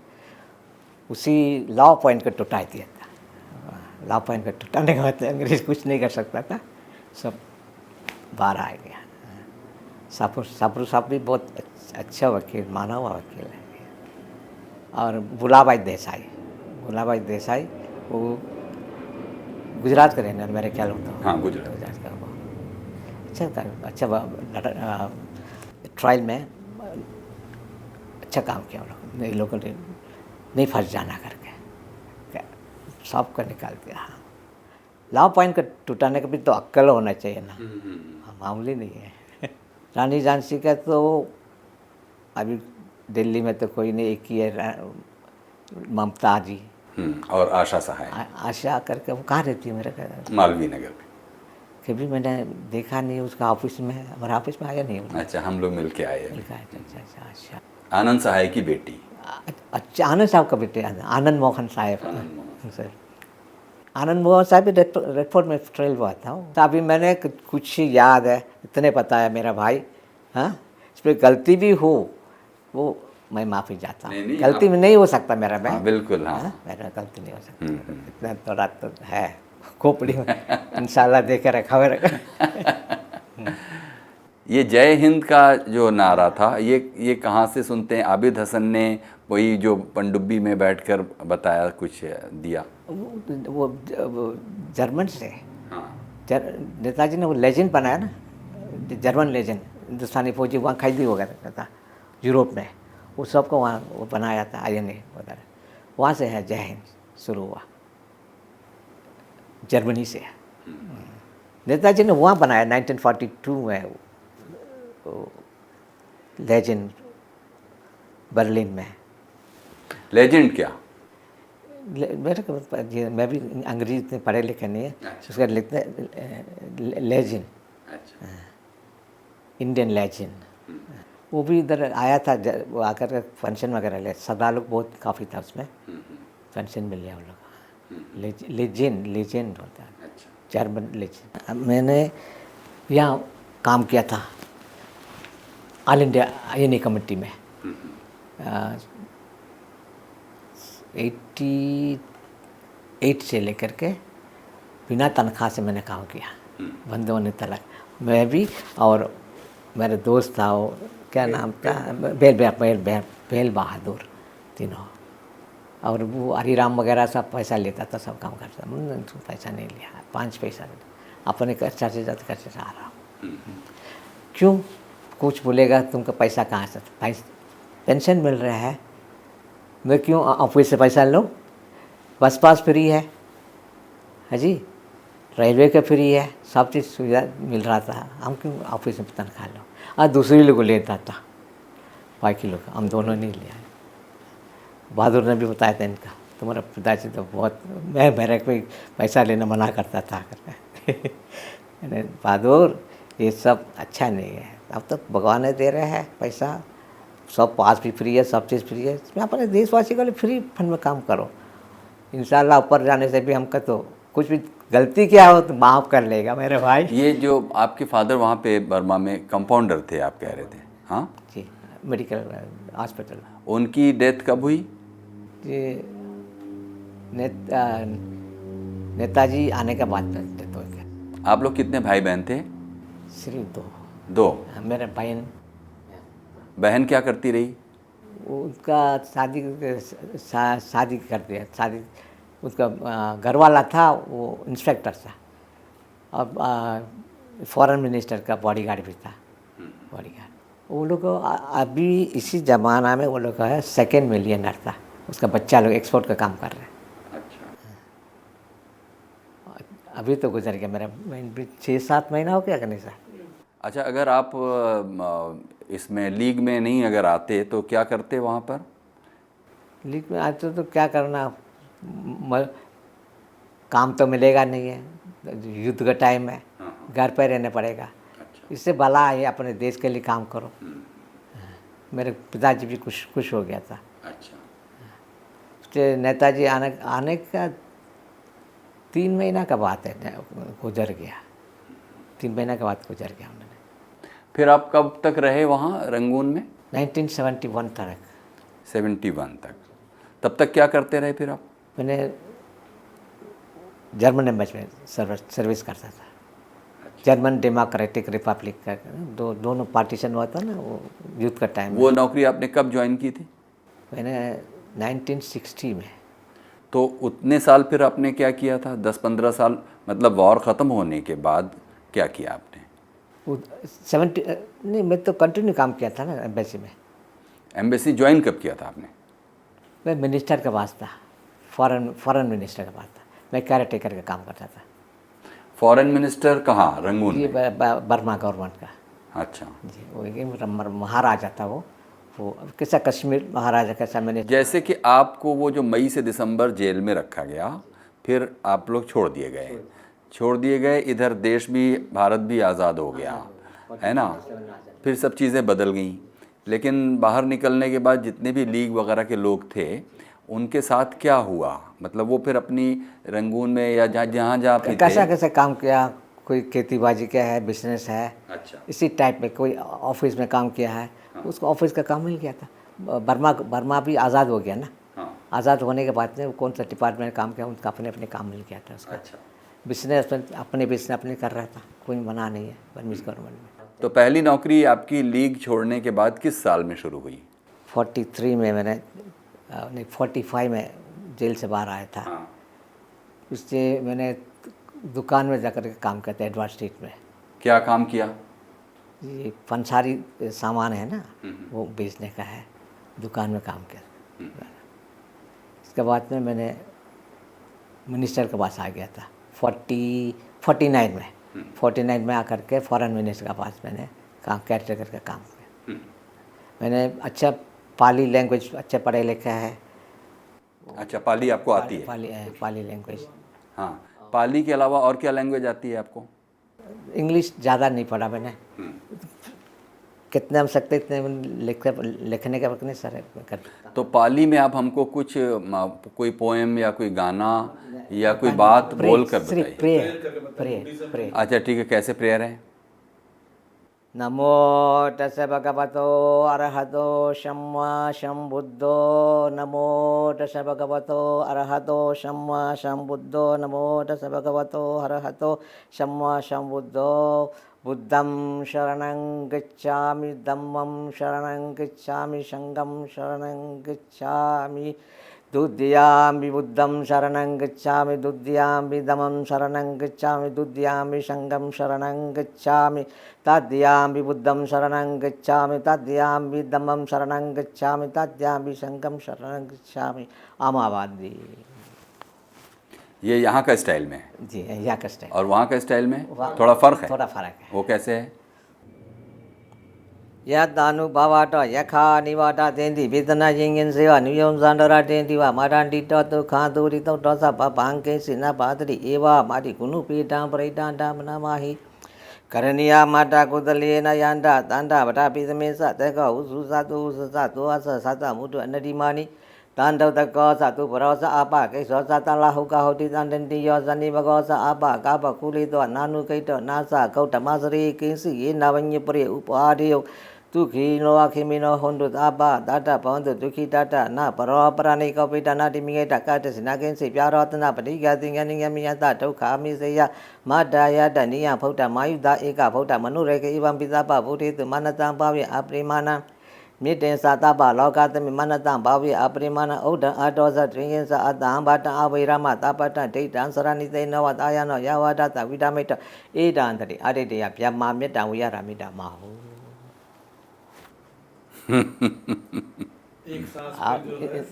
उसी लॉ पॉइंट को टुटा दिया था। लॉ पॉइंट को टुटाने के बाद अंग्रेज कुछ नहीं कर सकता था, सब बाहर आ गया। सापुर साहब भी बहुत अच्छा वकील, माना हुआ वकील है। और भुलाभाई देसाई वो गुजरात का रहने, मेरे ख्याल में तो। हाँ, गुजरात का वो अच्छा था, अच्छा ट्रायल में अच्छा काम किया उन लोगों ने, नहीं फंस जाना करके सब को निकाल दिया। हाँ, लॉ पॉइंट का टूटाने का भी तो अक्ल होना चाहिए ना, मामूली नहीं है। रानी झांसी का तो अभी दिल्ली में तो कोई नहीं, एक ही है, ममता जी और आशा सहाय। आशा करके वो कहाँ रहती है मेरे ख्याल? मालवीय नगर में। कभी मैंने देखा नहीं उसका ऑफिस में, हमारे ऑफिस में आया नहीं। अच्छा, हम लोग मिल के आए हैं। अच्छा। आनंद सहाय की बेटी। अच्छा, आनंद साहब का बेटे, आनंद मोहन साहब सर। आनंद मोहन साहब भी रेडफोर्ड में ट्रेल हुआ था। तो अभी मैंने कुछ याद है, इतने पता है मेरा भाई। हाँ, इस पर गलती भी हो वो मैं माफ़ी चाहता हूँ। गलती में नहीं हो सकता मेरा, मैं बिल्कुल, हाँ, मेरा गलती नहीं हो सकता। इतना तो रात तो है खोपड़ी में इंशाल्लाह देखे रखा हुआ रखा। ये जय हिंद का जो नारा था, ये कहाँ से सुनते हैं? आबिद हसन ने वही जो पनडुब्बी में बैठकर बताया, कुछ दिया? वो जर्मन से। हाँ, नेताजी ने वो लेजेंड बनाया ना, जर्मन लेजेंड, हिंदुस्तानी फौजी वहाँ खरीदी हो गया था यूरोप में, वो सबको वहाँ वो बनाया था INA वगैरह, वहाँ से है जय हिंद शुरू हुआ, जर्मनी से। नेताजी ने वहाँ बनाया 1942 में लेजेंड, बर्लिन में। लेजेंड क्या? मेरे को मैं भी अंग्रेजी इतने पढ़े लिखे नहीं है, उसका लिखते लेजेंड, इंडियन लेजेंड। वो भी इधर आया था, वो आकर फंक्शन वगैरह ले, श्रद्धालु बहुत काफ़ी था उसमें, फंक्शन में लिया उन लोग। लेजेंड होता है, जर्मन लेजेंड। मैंने यहाँ काम किया था ऑल इंडिया INA कमेटी में, 88 से लेकर के बिना तनख्वाह से मैंने काम किया, बंदों तलक। मैं भी और मेरे दोस्त था, वो क्या नाम था, बेल बहादुर, तीनों। और वो हरिराम वगैरह सब पैसा लेता था, सब काम करता। मैंने तो पैसा नहीं लिया, 5 पैसा अपने खर्चा से ज़्यादा खर्चे से आ रहा हूँ। क्यों? कुछ बोलेगा तुमको पैसा कहाँ से, पेंशन मिल रहा है, मैं क्यों ऑफिस से पैसा लूँ? बस पास फ्री है जी, रेलवे का फ्री है, सब चीज़ सुविधा मिल रहा था, हम क्यों ऑफिस में तनख्वाह लो? और दूसरे लोग लेता था, बाकी लोग, हम दोनों नहीं लिया। बहादुर ने भी बताया था इनका, तुम्हारा पिताजी तो बहुत, मैं मेरे को पैसा लेना मना करता था करके। बहादुर ये सब अच्छा नहीं है, अब तो भगवान ने दे रहे हैं पैसा, सब पास भी फ्री है, सब चीज़ फ्री है, इसमें अपने देशवासी के लिए फ्री फंड में काम करो। इंशाल्लाह ऊपर जाने से भी हमका तो कुछ भी गलती किया हो तो माफ़ कर लेगा मेरे भाई। ये जो आपके फादर वहाँ पे बर्मा में कंपाउंडर थे, आप कह रहे थे? हाँ जी, मेडिकल हॉस्पिटल। उनकी डेथ कब हुई? ये नेताजी आने के बाद डेथ हो गया। आप लोग कितने भाई बहन थे? सिर्फ 2। मेरे बहन, बहन क्या करती रही? उसका शादी कर दिया, शादी उसका घर वाला था, वो इंस्पेक्टर था, और फॉरेन मिनिस्टर का बॉडीगार्ड भी था, बॉडीगार्ड। वो लोग अभी इसी ज़माना में वो लोग है 2nd मिलियनर था, उसका बच्चा लोग एक्सपोर्ट का काम कर रहे हैं। अभी तो गुजर गया मेरा, 6-7 महीना हो गया कि नहीं सर? अच्छा, अगर आप इसमें लीग में नहीं अगर आते तो क्या करते वहाँ पर? लीग में आते तो क्या करना, काम तो मिलेगा नहीं है, युद्ध का टाइम है, घर पर रहना पड़ेगा। इससे भला है अपने देश के लिए काम करो। मेरे पिताजी भी खुश हो गया था। उसके नेताजी आने का 3 महीना का बात है, गुजर गया, 3 महीना के बाद गुजर गया उन्होंने। फिर आप कब तक रहे वहाँ रंगून में? 1971 तक। 71 तक। तब तक क्या करते रहे फिर आप? मैंने जर्मन एम्बेसी में सर्विस करता था। जर्मन डेमोक्रेटिक रिपब्लिक का दोनों पार्टीशन हुआ था ना, वो युद्ध का टाइम। वो नौकरी आपने कब ज्वाइन की थी? मैंने 1960 में। तो उतने साल फिर आपने क्या किया था? 10-15 साल, मतलब वॉर ख़त्म होने के बाद क्या किया आपने? 70 नहीं, मैं तो कंटिन्यू काम किया था ना एम्बेसी में। एम्बेसी ज्वाइन कब किया था आपने? मैं मिनिस्टर का पास था, फॉरेन मिनिस्टर का पास था, मैं केयर टेकर का काम करता था। फॉरेन मिनिस्टर कहाँ? रंगून ये में? बर्मा गवर्नमेंट का। अच्छा जी, वो एक महाराजा था, वो कैसा कश्मीर महाराजा कैसा मैंने। जैसे कि आपको वो जो मई से दिसंबर जेल में रखा गया, फिर आप लोग छोड़ दिए गए, इधर देश भी, भारत भी आज़ाद हो गया, है ना? फिर सब चीज़ें बदल गई। लेकिन बाहर निकलने के बाद जितने भी लीग वगैरह के लोग थे उनके साथ क्या हुआ? मतलब वो फिर अपनी रंगून में या जहाँ जहाँ पे कैसा कैसा काम किया, कोई खेती बाजी किया है, बिजनेस है, अच्छा, इसी टाइप में कोई ऑफिस में काम किया है, उसको ऑफिस का काम मिल गया था। बर्मा भी आज़ाद हो गया ना, आज़ाद होने के बाद में कौन सा डिपार्टमेंट में काम किया, उनका अपने अपने काम मिल गया था उसका। अच्छा, बिजनेस अपने बिजनेस अपने कर रहा था, कोई मना नहीं है बर्मीज गवर्नमेंट में। तो पहली नौकरी आपकी लीग छोड़ने के बाद किस साल में शुरू हुई? 43 में मैंने नहीं 45 में जेल से बाहर आया था। उससे मैंने दुकान में जाकर के काम करते एडवर्ड स्ट्रीट में। क्या काम किया? ये पंसारी सामान है ना, वो बेचने का है, दुकान में काम किया। इसके बाद में मैंने मिनिस्टर के पास आ गया था 49 में। 49 में आकर के फॉरेन मिनिस्टर के पास मैंने काम कैरेक्टर का काम किया। मैंने अच्छा पाली लैंग्वेज अच्छे पढ़े लिखे है। अच्छा, पाली आपको आती है? पाली लैंग्वेज। हाँ, पाली के अलावा और क्या लैंग्वेज आती है आपको? इंग्लिश ज़्यादा नहीं पढ़ा मैंने, कितने हम सकते इतने लिखने का वक्त नहीं सर कर। तो पाली में आप हमको कुछ कोई पोएम या कोई गाना या कोई बात बोल कर बताइए। प्रेयर। अच्छा ठीक है, कैसे प्रेयर है? नमो तस्य भगवतो अरहतो सम्मा सम्बुद्धो, नमो तस्य भगवतो अरहतो सम्मा सम्बुद्धो, नमो तस्य भगवतो अरहतो सम्मा सम्बुद्धो। बुद्धं शरणं गच्छामि, धम्मं शरणं गच्छामि, संघं शरणं गच्छामि, द्वितीयामपि बुद्धं शरणं गच्छामि, द्वितीयामपि धम्मं शरणं गच्छामि, द्वितीयामपि संघं शरणं गच्छामि, तृतीयामपि बुद्धं शरणं गच्छामि, तृतीयामपि धम्मं शरणं गच्छामि, तृतीयामपि संघं शरणं गच्छामि। आमावादी। ये यहाँ का स्टाइल में है जी, यहाँ का स्टाइल। और वहाँ का स्टाइल में थोड़ा फ़र्क है? थोड़ा फ़र्क है। वो कैसे है? यदानुभवाट यखा निवाटा तेंदी वेदना जिंगन सेवा नियम सांडरा तेंदी वा मारांडी तो खादोरी तो डसा पांके सिना पादरी एवा मारी गुनु पीठा परिठा डाम नमाहि करनिया माटा कुदलियना यांडा तांडा बटा पिदमेसा तका उजुसा तो उसा तो आसा साता मुटु अनडिमानी तांडव तका सातु भरोसा आपा के सोसा ताला हुका होती तांडंती योसनी भगोसा आपा कापा कुली तो नानु कैतो नासा कौटा मासरी किसी ये नवन्य परे उपादियो दुखीनो आखिमिनो होंडु तापा दाटा पौंदु दुखी टाटा ना परोपरानी कपिटा ना डिमिगे टाकाटे सिनाकेंसी प्यारोतना पटिगा तिंगनिया मियाता टौखामी सेया माडा याडा निया फौटा मायुदा एका फौटा मनुरेके इवं पितापा पुरित मनता पावे अप्रिमाना मिटे सातापा लोकातमि मनता पावे अप्रिमाना औड आटोसा ट्रिंगेसा आता बाटा आवैरामा तापटा टेटा सरानिते नवतायानो यावादाता विदामेटा एदांतरि अरेदिया प्यामा मेटा उयारा मिटा माहो।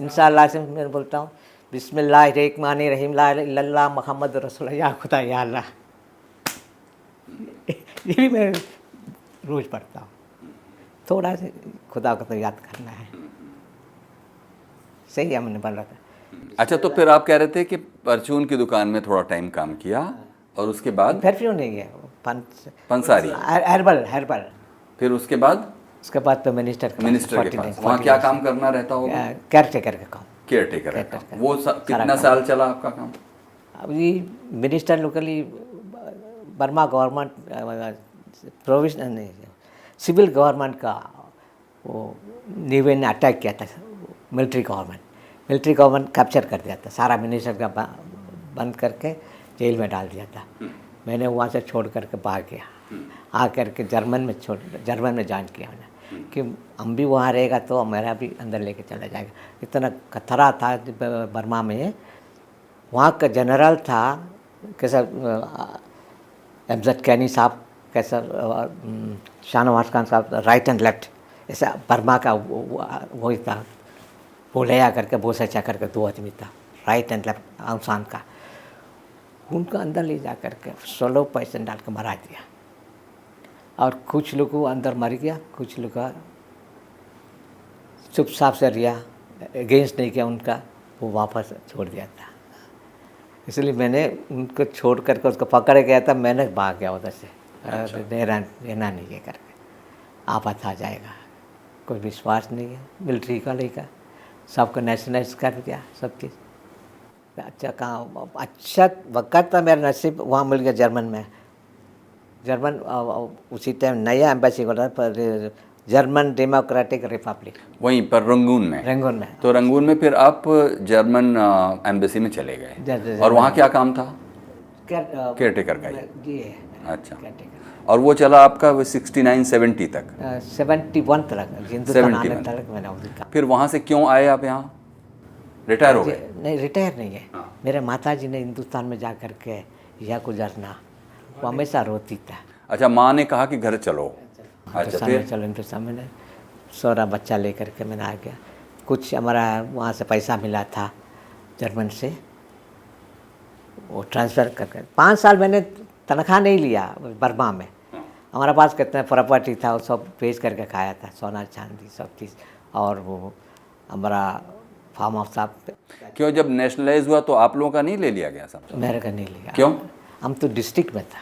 इंशाल्लाह से मैं बोलता हूँ बिस्मिल्लाहिर्रहमानिर्रहीम ला इलाहा इल्लल्लाह मुहम्मद रसूलुल्लाह या खुदा या अल्लाह। ये भी मैं रोज़ पढ़ता हूँ, थोड़ा से खुदा को तो याद करना है। सही है, मैंने बोला था। अच्छा, तो फिर आप कह रहे थे कि परचून की दुकान में थोड़ा टाइम काम किया और उसके बाद परफ्यूम नहीं है, पंसारी हर्बल। फिर उसके बाद तो मिनिस्टर के पास वहाँ क्या काम करना रहता होगा? केयरटेकर का काम। केयरटेकर का काम। वो कितना साल चला आपका काम? अभी minister locally Burma government provisional नहीं, सिविल गवर्नमेंट का वो नीवे ने अटैक किया था। मिलिट्री गवर्नमेंट कैप्चर कर दिया था, सारा मिनिस्टर का बंद करके जेल में डाल दिया था। मैंने वहाँ से छोड़ करके भाग गया, आ करके जर्मन में ज्वाइन किया मैंने कि हम भी वहाँ रहेगा तो मेरा भी अंदर लेके चला जाएगा। इतना खतरा था बर्मा में। वहाँ का जनरल था कैसा एमजेड कैनी साहब, कैसा शाहनवाज खान साहब, राइट एंड लेफ्ट, ऐसा बर्मा का वही था। बोलेया करके बोसेचा करके 2 आदमी था, राइट एंड लेफ्ट आउंग सान का। उनको अंदर ले जा करके 16 पैसे डाल के मरा दिया और कुछ लोग को अंदर मर गया, कुछ लोग का चुपचाप से रिया, अगेंस्ट नहीं किया उनका, वो वापस छोड़ दिया था। इसलिए मैंने उनको छोड़ करके उसको पकड़ गया था, मैंने भाग गया उधर से। रहना नहीं है करके आपत आ जाएगा। कोई विश्वास नहीं है मिलिट्री का लेकर, सबको नेशनलाइज कर दिया सब चीज़। अच्छा कहाँ अच्छा वक्त था, मेरा नसीब वहाँ मिल गया जर्मन में। जर्मन उसी टाइम नया एम्बेसी हो रहा पर जर्मन डेमोक्रेटिक रिपब्लिक वहीं पर रंगून में। रंगून में। तो रंगून में फिर आप जर्मन एम्बेसी में चले गए और वहाँ क्या काम था? केयरटेकर का ही। ये अच्छा, और वो चला आपका 69-70 तक? 71 तक हिंदुस्तान आने तक मैंने उधर काम। फिर वहाँ से क्यों आए आप यहाँ? रिटायर हो गए? नहीं रिटायर नहीं है। मेरे माता जी ने हिंदुस्तान में जा कर के यह गुजरना, वो हमेशा रोती था। अच्छा, माँ ने कहा कि घर चलो। अच्छा, फिर चलो हिंदुस्तान में सारा बच्चा लेकर के मैंने आ गया। कुछ हमारा वहाँ से पैसा मिला था जर्मन से, वो ट्रांसफ़र करके 5 साल मैंने तनख्वाह नहीं लिया बर्मा में। हमारे पास कितना प्रॉपर्टी था वो सब बेच करके खाया था, सोना चांदी सब चीज़। और वो हमारा फार्म हाउस था। क्यों, जब नेशनलाइज हुआ तो आप लोगों का नहीं ले लिया गया सब? मेरे का नहीं लिया। क्यों? हम तो डिस्ट्रिक्ट में था,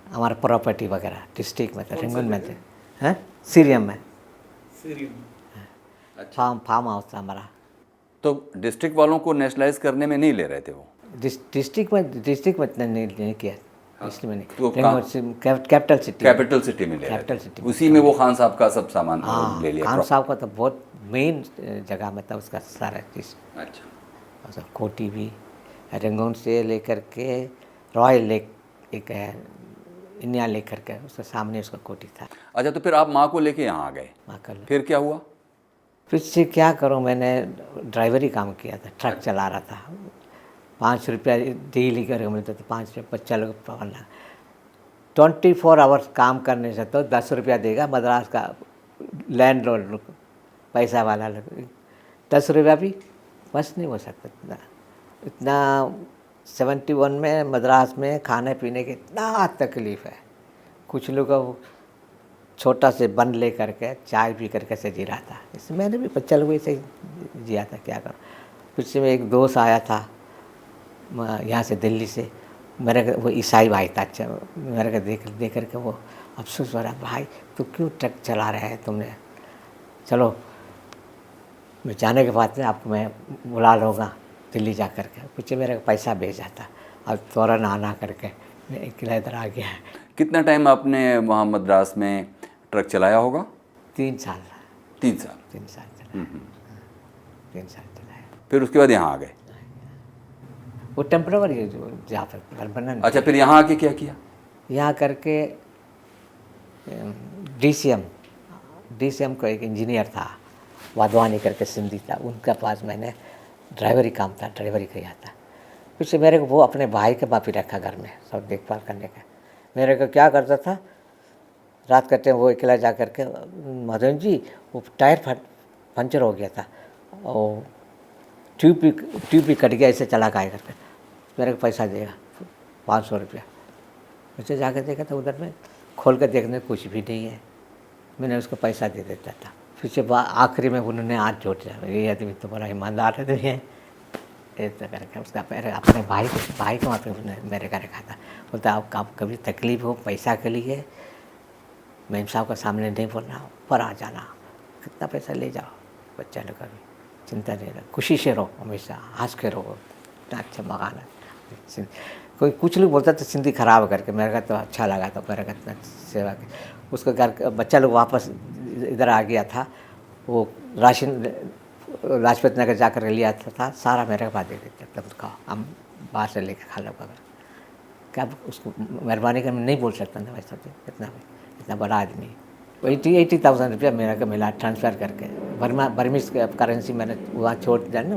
हमारा प्रॉपर्टी वगैरह डिस्ट्रिक्ट में था, रंगून में थे। हैं सीरियम में फार्म हाउस था हमारा। तो डिस्ट्रिक्ट वालों को नेशनलाइज करने में नहीं ले रहे थे वो? डिस्ट्रिक्ट में इतना नहीं किया। डिस्ट्रिक्ट में तो नहीं, कैपिटल सिटी में ले कैपिटल रहे थे। सिटी उसी में वो खान साहब का सब सामान ले लिया? खान साहब का तो बहुत मेन जगह में था उसका सारा चीज़। अच्छा, कोटी भी रंगून से लेकर के रॉयल लेक एक है इंडिया लेकर के, उसके सामने उसका कोठी था। अच्छा, तो फिर आप माँ को लेके यहाँ आ गए, फिर क्या हुआ? फिर से क्या करूँ, मैंने ड्राइवरी काम किया था, ट्रक चला रहा था। 5 रुपया डेली करके मिलता था, 5 रुपये बच्चा लोग पकड़ना। 24 आवर्स काम करने से तो 10 रुपया देगा मद्रास का लैंड लॉर्ड, पैसा वाला लोग। 10 रुपया भी बस नहीं हो सकता इतना 71 में मद्रास में खाने पीने की इतना तकलीफ़ है। कुछ लोग छोटा से बन ले करके चाय पी करके से जी रहा था। इसमें मैंने भी बच्चा लोग ऐसे जिया था, क्या करूँ। फिर से में एक दोस्त आया था यहाँ से दिल्ली से, मेरे को वो ईसाई भाई था। अच्छा, मेरे को देख करके वो अफसोस हो रहा, भाई तो क्यों ट्रक चला रहे हैं तुमने, चलो मैं जाने के बाद में आपको मैं बुला लूँगा दिल्ली जा कर के। पीछे मेरे को पैसा भेजा था और फ़ौरन आना करके मैं अकेला इधर आ गया। कितना टाइम आपने वहाँ मद्रास में ट्रक चलाया होगा? 3 साल। 3 साल? 3 साल चलाया। 3 साल चलाया। फिर उसके बाद यहाँ आ गए? वो टेम्पररी जहाँ पर घर बना। अच्छा, फिर यहाँ आके क्या किया? यहाँ करके DCM को एक इंजीनियर था वाधवानी करके, सिंधी था, उनके पास मैंने ड्राइवरी काम था, ड्राइवरी किया था। फिर से मेरे को वो अपने भाई के बाप ही रखा घर में सब देखभाल करने का। मेरे को क्या करता था, रात करते वो अकेला जा कर के, मदन जी वो टायर पंचर हो गया था और ट्यूब भी कट गया, ऐसे चला के आए करके मेरे को पैसा देगा 500 रुपया। मुझे जाकर देखा था उधर में, खोल कर देखने कुछ भी नहीं है, मैंने उसको पैसा दे देता था। फिर से आखिरी में उन्होंने हाथ जोड़ दिया, ये आदमी तो बड़ा ईमानदार है, तो ये ऐसा करके उसका अपने भाई को वहाँ पे मेरे का रखा था। बोलता आप कभी तकलीफ हो पैसा के लिए मेम साहब के सामने नहीं बोलना, ऊपर आ जाना, कितना पैसा ले जाओ, बच्चा लोग कभी चिंता नहीं रहो, खुशी से रहो, हमेशा हंस के रहो, इतना अच्छा मकान है। कोई कुछ लोग बोलता था सिंधी खराब करके, मेरे का तो अच्छा लगा था, मेरे का इतना सेवा की। उसका घर बच्चा लोग वापस इधर आ गया था, वो राशन लाजपत नगर जाकर लिया था, सारा मेरे के पास दे देते तब उसका, हम बाहर से लेकर खा लो। क्या उसको मेहरबानी कर नहीं बोल सकता था वैसा, इतना बड़ा आदमी। 80,000 रुपया मेरा का मिला ट्रांसफ़र करके, बर्मीज करेंसी मैंने वहाँ छोड़ दिया ना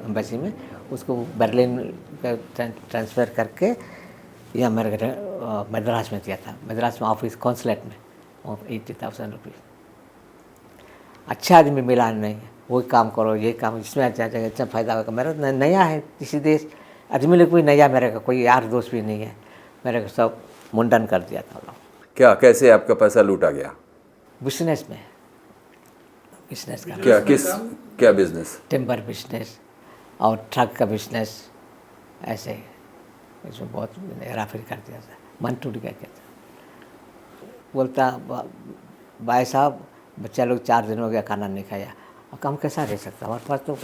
एम्बेसी में, उसको बर्लिन ट्रांसफ़र करके यहाँ मेरे मद्रास में दिया था, मद्रास में ऑफिस कॉन्सुलेट में, 80,000 रुपये। अच्छा आदमी मिला नहीं, वो काम करो ये काम, इसमें अच्छा फ़ायदा होगा। मेरा नया है किसी देश, आदमी लोग कोई नया, मेरे का कोई यार दोस्त भी नहीं है, मेरे को सब मुंडन कर दिया था लोग। क्या, कैसे आपका पैसा लूटा गया? बिजनेस में, बिजनेस का। क्या बिजनेस? टिम्बर बिजनेस और ट्रक का बिजनेस, ऐसे इसमें बहुत हेराफेरी कर दिया था। मन टूट गया, कहता बोलता भाई साहब बच्चा लोग 4 दिन हो गया खाना नहीं खाया, अब हम कैसा रह सकता, हमारे पास तो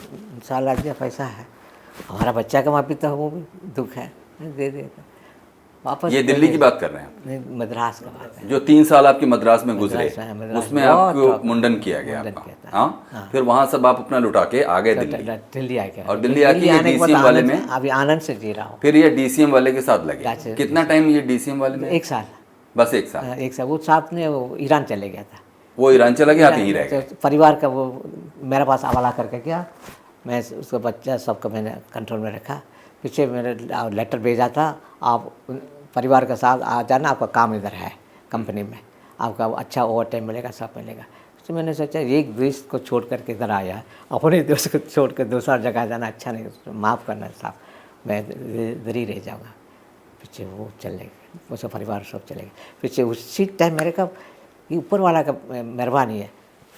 साल दिया पैसा है, हमारा बच्चा कमा पीता है, वो भी दुख है, दे देता वापस। ये दिल्ली की बात कर रहे हैं आप? नहीं, मद्रास का बात है। जो 3 साल आपके मद्रास में गुजरे, मद्रास उसमें बहुत आपको मुंडन किया गया मुंडन आपका, किया था। हाँ? फिर वहां सब आप अपना लुटा के आ गए दिल्ली। दिल्ली आ गया, और दिल्ली आके ये आने के बाद DCM वाले आनंद- में अभी आनंद से जी रहा हूँ। फिर ये DCM वाले के साथ लगे। अच्छा। कितना टाइम ये DCM वाले में? 1 साल। बस 1 साल। 1 साल वो साथ में वो ईरान चले गया था। वो ईरान चला गया, आप यहीं रह गए। तो परिवार का वो मेरे पास हवाला करके गया, मैं उसका बच्चा सबको मैंने कंट्रोल में रखा। पीछे मैंने लेटर भेजा था, आप परिवार के साथ आ जाना, आपका काम इधर है कंपनी में, आपका अच्छा ओवर टाइम मिलेगा, सब मिलेगा। तो मैंने सोचा एक देश को छोड़ करके इधर आया, अपने देश को छोड़ कर दूसरा जगह जाना अच्छा नहीं, माफ़ करना साहब, मैं इधर ही रह जाऊँगा। पीछे वो चले गए, उसका परिवार सब चले गए। पीछे उसी टाइम मेरे का ये ऊपर वाला का मेहरबानी है,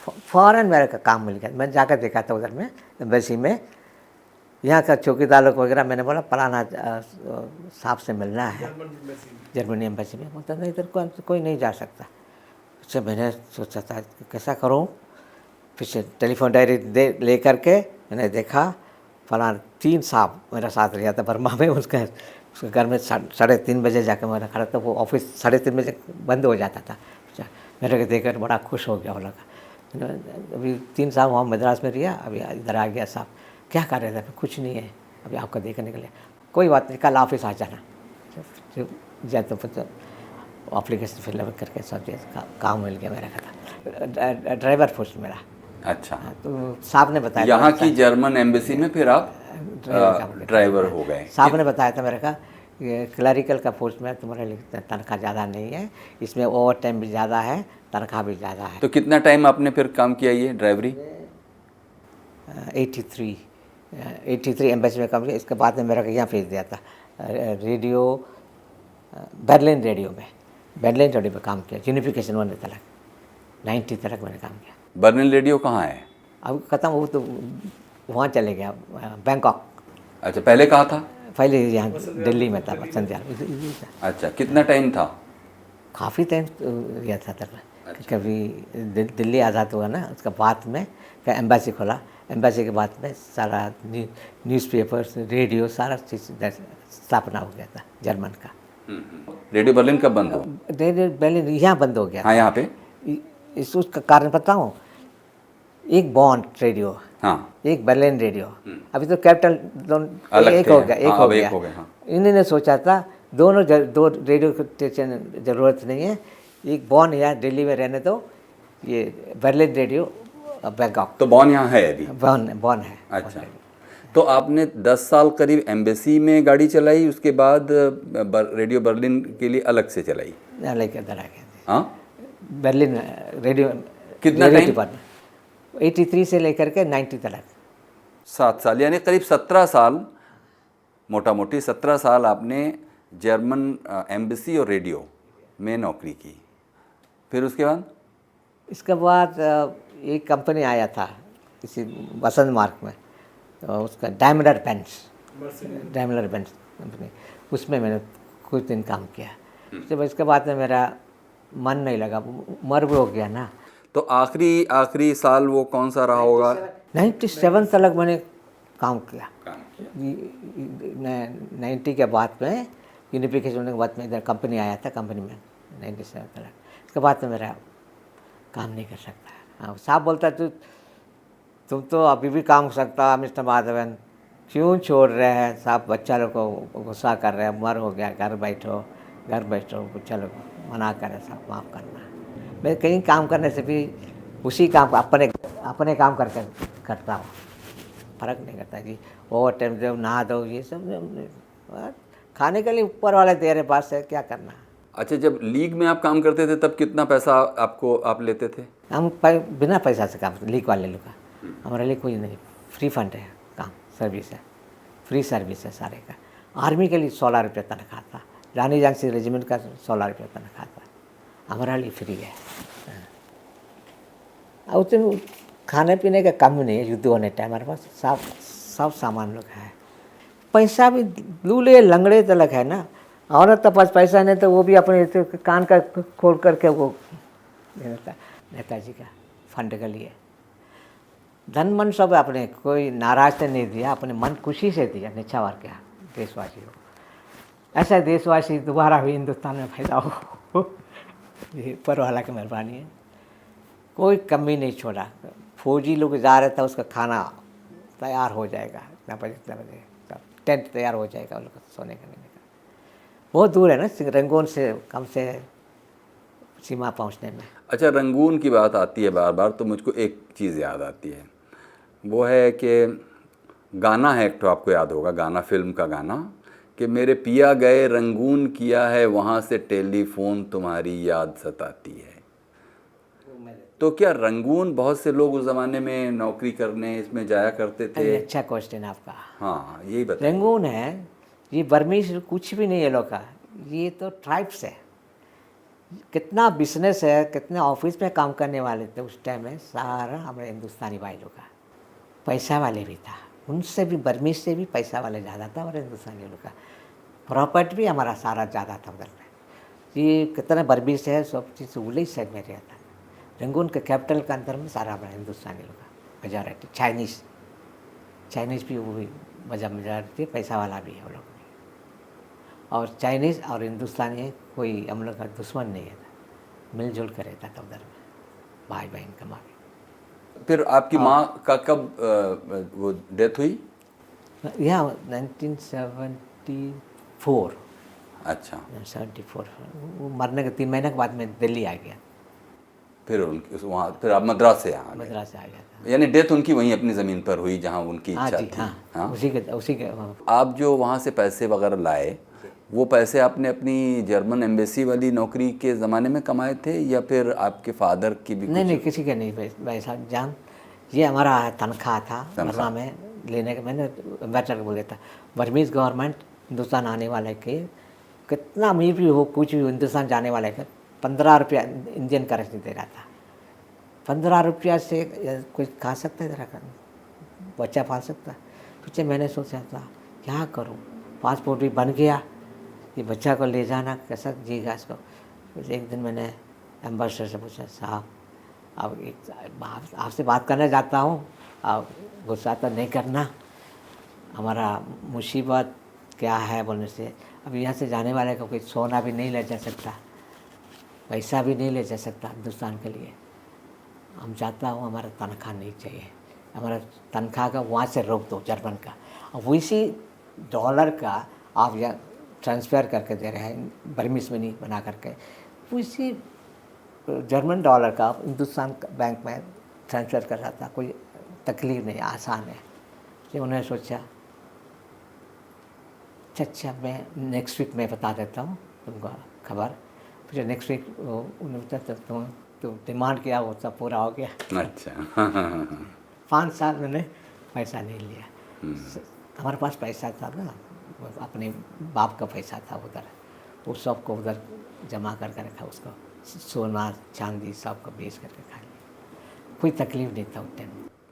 फ़ौरन मेरे का काम मिल गया। मैं जाकर देखा था उधर में एम्बेसी में, यहाँ का चौकीदार लोग वगैरह, मैंने बोला फलाना साहब से मिलना है, जर्मनी एम्बेसी में। बोलता नहीं, इधर कोई नहीं जा सकता। अच्छा, मैंने सोचा था कैसा करूँ, फिर टेलीफोन डायरी ले करके मैंने देखा, फलाना 3 साहब मेरा साथ रहा था बर्मा में। उसके घर में 3:30 बजे जाकर मैंने खड़ा था, वो ऑफिस 3:30 बजे बंद हो जाता था। अच्छा, मेरे को देखकर बड़ा खुश हो गया, बोला अभी 3 साहब वहाँ मद्रास में रिया, अभी इधर आ गया साहब, क्या कर रहे थे? कुछ नहीं है, अभी आपको देखने के लिए। कोई बात नहीं, कल ऑफिस आ जाना। जाए तो एप्लीकेशन फिल करके सब काम मिल गया मेरा का, ड्राइवर पोस्ट मेरा। अच्छा, तो साहब ने बताया यहाँ की जर्मन एम्बेसी में फिर आप ड्राइवर हो गए। साहब ने बताया था मेरे का, ये क्लरिकल का पोस्ट में तुम्हारे लिए तनख्वाह ज़्यादा नहीं है, इसमें ओवर टाइम भी ज़्यादा है, तनख्वाह भी ज़्यादा है। तो कितना टाइम आपने फिर काम किया ये ड्राइवरी? 83 एम्बेसी में काम किया। इसके बाद में मेरा यहाँ भेज दिया था रेडियो, बर्लिन रेडियो में काम किया, यूनिफिकेशन 1 तक, 90 तक मैंने काम किया। बर्लिन रेडियो कहाँ है? अब ख़त्म हो तो वहाँ चले गया, बैंकॉक। अच्छा, पहले कहाँ था? पहले यहाँ दिल्ली में था, संध्या। अच्छा, कितना टाइम था? काफ़ी टाइम गया था तक। कभी दिल्ली आज़ाद हुआ ना, उसका बाद में एम्बेसी खोला, एम्बेसी के बाद में सारा न्यूज़पेपर्स, रेडियो, सारा चीज़ स्थापना हो गया था जर्मन का। रेडियो बर्लिन कब बंद हुआ? रेडियो बर्लिन यहाँ बंद हो गया। हाँ, यहाँ पे उसका कारण बताऊँ, एक बॉन्ड रेडियो, हाँ, एक बर्लिन रेडियो, अभी तो कैपिटल एक हो गया, एक हो गया। हाँ। इन्होंने सोचा था दो रेडियो स्टेशन ज़रूरत नहीं है, एक बॉन्ड यहाँ दिल्ली में रहने दो, ये बर्लिन रेडियो बैंकॉक। तो बॉन यहाँ है अभी? बॉन है। अच्छा, तो आपने 10 साल करीब एम्बेसी में गाड़ी चलाई, उसके बाद रेडियो बर्लिन के लिए अलग से चलाई? लेकर इधर आ गए। हाँ, बर्लिन रेडियो कितना टाइम? 83 से लेकर के 90 तक। 7 साल, यानी करीब 17 साल, मोटा मोटी 17 साल आपने जर्मन एम्बेसी और रेडियो में नौकरी की। फिर उसके बाद? इसके बाद एक कंपनी आया था इसी बसंत मार्ग में, तो उसका डायमलर बेंज कंपनी, उसमें मैंने कुछ दिन काम किया। जब इसके बाद में मेरा मन नहीं लगा, मर भी हो गया ना। तो आखिरी साल वो कौन सा रहा होगा? 97 तक मैंने काम किया। 90 के बाद में यूनिफिकेशन होने के बाद में इधर कंपनी आया था, कंपनी में 97 तक। इसके बाद में मेरा काम नहीं कर सकता। हाँ, साहब बोलता तुम तो अभी भी काम कर सकता, मिस्टर माधवन क्यों छोड़ रहे हैं? साहब बच्चा लोग को गुस्सा कर रहे हैं, मर हो गया, घर बैठो, बच्चा लोग मना करे, साहब माफ़ करना। मैं कहीं काम करने से भी उसी काम को अपने काम करके करता हूँ, फ़र्क नहीं करता जी। ओवर टाइम जब नहा दो, ये सब खाने के लिए ऊपर वाले दे रहे पास है, क्या करना। अच्छा, जब लीग में आप काम करते थे तब कितना पैसा आप लेते थे? हम बिना पैसा से काम, लीग वाले लोग का हमारे लिए कोई नहीं, फ्री फंड है, काम सर्विस है, फ्री सर्विस है सारे का। आर्मी के लिए 16 रुपये तनख्वाह था, रानी झांसी रेजिमेंट का 16 रुपये तनख्वाह था, हमारे लिए फ्री है। और उसमें खाने पीने का कम नहीं है, युद्ध होने टाइम हमारे पास सब सामान लोग है। पैसा भी लूले लंगड़े तलक है ना, औरत के पास पैसा नहीं तो वो भी अपने कान का खोल करके वो नेताजी का फंड के लिए। धन मन सब अपने कोई नाराज से नहीं दिया, अपने मन खुशी से दिया, निछावर क्या देशवासी को। ऐसा देशवासी दोबारा भी हिंदुस्तान में पैदा हो, ये ऊपर वाला की मेहरबानी है। कोई कमी नहीं छोड़ा। फौजी लोग जा रहे थे, उसका खाना तैयार हो जाएगा, इतना बजे सब टेंट तैयार हो जाएगा उन लोग सोने का, लेने का। बहुत दूर है ना रंगून से, कम से सीमा पहुंचने में। अच्छा, रंगून की बात आती है बार बार, तो मुझको एक चीज़ याद आती है, वो है कि गाना है एक, तो आपको याद होगा गाना, फिल्म का गाना, कि मेरे पिया गए रंगून, किया है वहाँ से टेलीफोन, तुम्हारी याद सताती है। तो क्या रंगून बहुत से लोग उस ज़माने में नौकरी करने इसमें जाया करते थे? अच्छा क्वेश्चन आपका। हाँ, यही बताइए। रंगून है, ये बर्मीज कुछ भी नहीं है लोग का, ये तो ट्राइब्स है। कितना बिजनेस है, कितने ऑफिस में काम करने वाले थे उस टाइम में, सारा हमारे हिंदुस्तानी भाई लोग का। पैसा वाले भी था, उनसे भी बर्मीज से भी पैसा वाले ज़्यादा था हमारे हिंदुस्तानी लोग का। प्रॉपर्टी भी हमारा सारा ज़्यादा था उधर में। ये कितना बर्मीज है, सब चीज़ उल्ली साइड में रहता था। रंगून के कैपिटल के अंदर में सारा हमारा हिंदुस्तानी लोग का मेजॉरिटी। चाइनीज़ भी वो भी मेजॉरिटी, पैसा वाला भी है वो लोग। और चाइनीज़ और हिंदुस्तानी कोई हम लोग का दुश्मन नहीं है, मिलजुल कर रहता था उधर में, भाई बहन कमा के। फिर आपकी माँ का कब वो डेथ हुई? यहाँ 1974। अच्छा, 74। वो मरने के 3 महीने के बाद मैं दिल्ली आ गया, फिर उनकी वहाँ, फिर आप मद्रास से यहाँ आ गए। मद्रास से आ गया था। यानी डेथ उनकी वहीं अपनी ज़मीन पर हुई जहाँ उनकी हाँ इच्छा जी, थी। हाँ, हाँ? उसी के आप जो वहाँ से पैसे वगैरह लाए, वो पैसे आपने अपनी जर्मन एम्बेसी वाली नौकरी के ज़माने में कमाए थे, या फिर आपके फादर की भी? नहीं, किसी के नहीं पैसा जान। ये हमारा तनख्वाह था बर्मा में लेने का। मैंने एम्बेसडर को बोल दिया था, बर्मीज गवर्नमेंट हिंदुस्तान आने वाले के, कितना अमीर भी हो, कुछ भी हिंदुस्तान जाने वाले के 15 रुपया इंडियन करेंसी दे रहा था। 15 रुपया से कोई खा सकता है, ज़रा बच्चा पाल सकता है। तो मैंने सोचा था क्या करूं, पासपोर्ट भी बन गया, ये बच्चा को ले जाना कैसा जीगा इसको। फिर एक दिन मैंने एम्बेसडर से पूछा, साहब अब आपसे बात करना चाहता हूँ, आप गुस्सा तो नहीं करना, हमारा मुसीबत क्या है बोलने से, अब यहाँ से जाने वाले का कोई सोना भी नहीं ले जा सकता, पैसा भी नहीं ले जा सकता हिंदुस्तान के लिए। हम चाहता हूँ हमारा तनख्वाह नहीं चाहिए, हमारा तनख्वाह का वहाँ से रोक दो जर्मन का, अब उसी डॉलर का आप यहाँ ट्रांसफ़र करके दे रहे हैं, बर्मीज में नहीं बना करके, उसी जर्मन डॉलर का हिंदुस्तान बैंक में ट्रांसफ़र कर रहा था। कोई तकलीफ नहीं, आसान है। तो उन्होंने सोचा अच्छा मैं नेक्स्ट वीक में बता देता हूँ तुमको खबर। फिर नेक्स्ट वीक उन्होंने बताया तो डिमांड किया, वो सब पूरा हो गया। अच्छा। 5 साल मैंने पैसा नहीं लिया। हमारे पास पैसा था ना, अपने बाप का पैसा था उधर, वो सबको उधर जमा करके रखा, उसको सोना चांदी सबको बेच करके खा लिया। कोई तकलीफ नहीं था उस टाइम।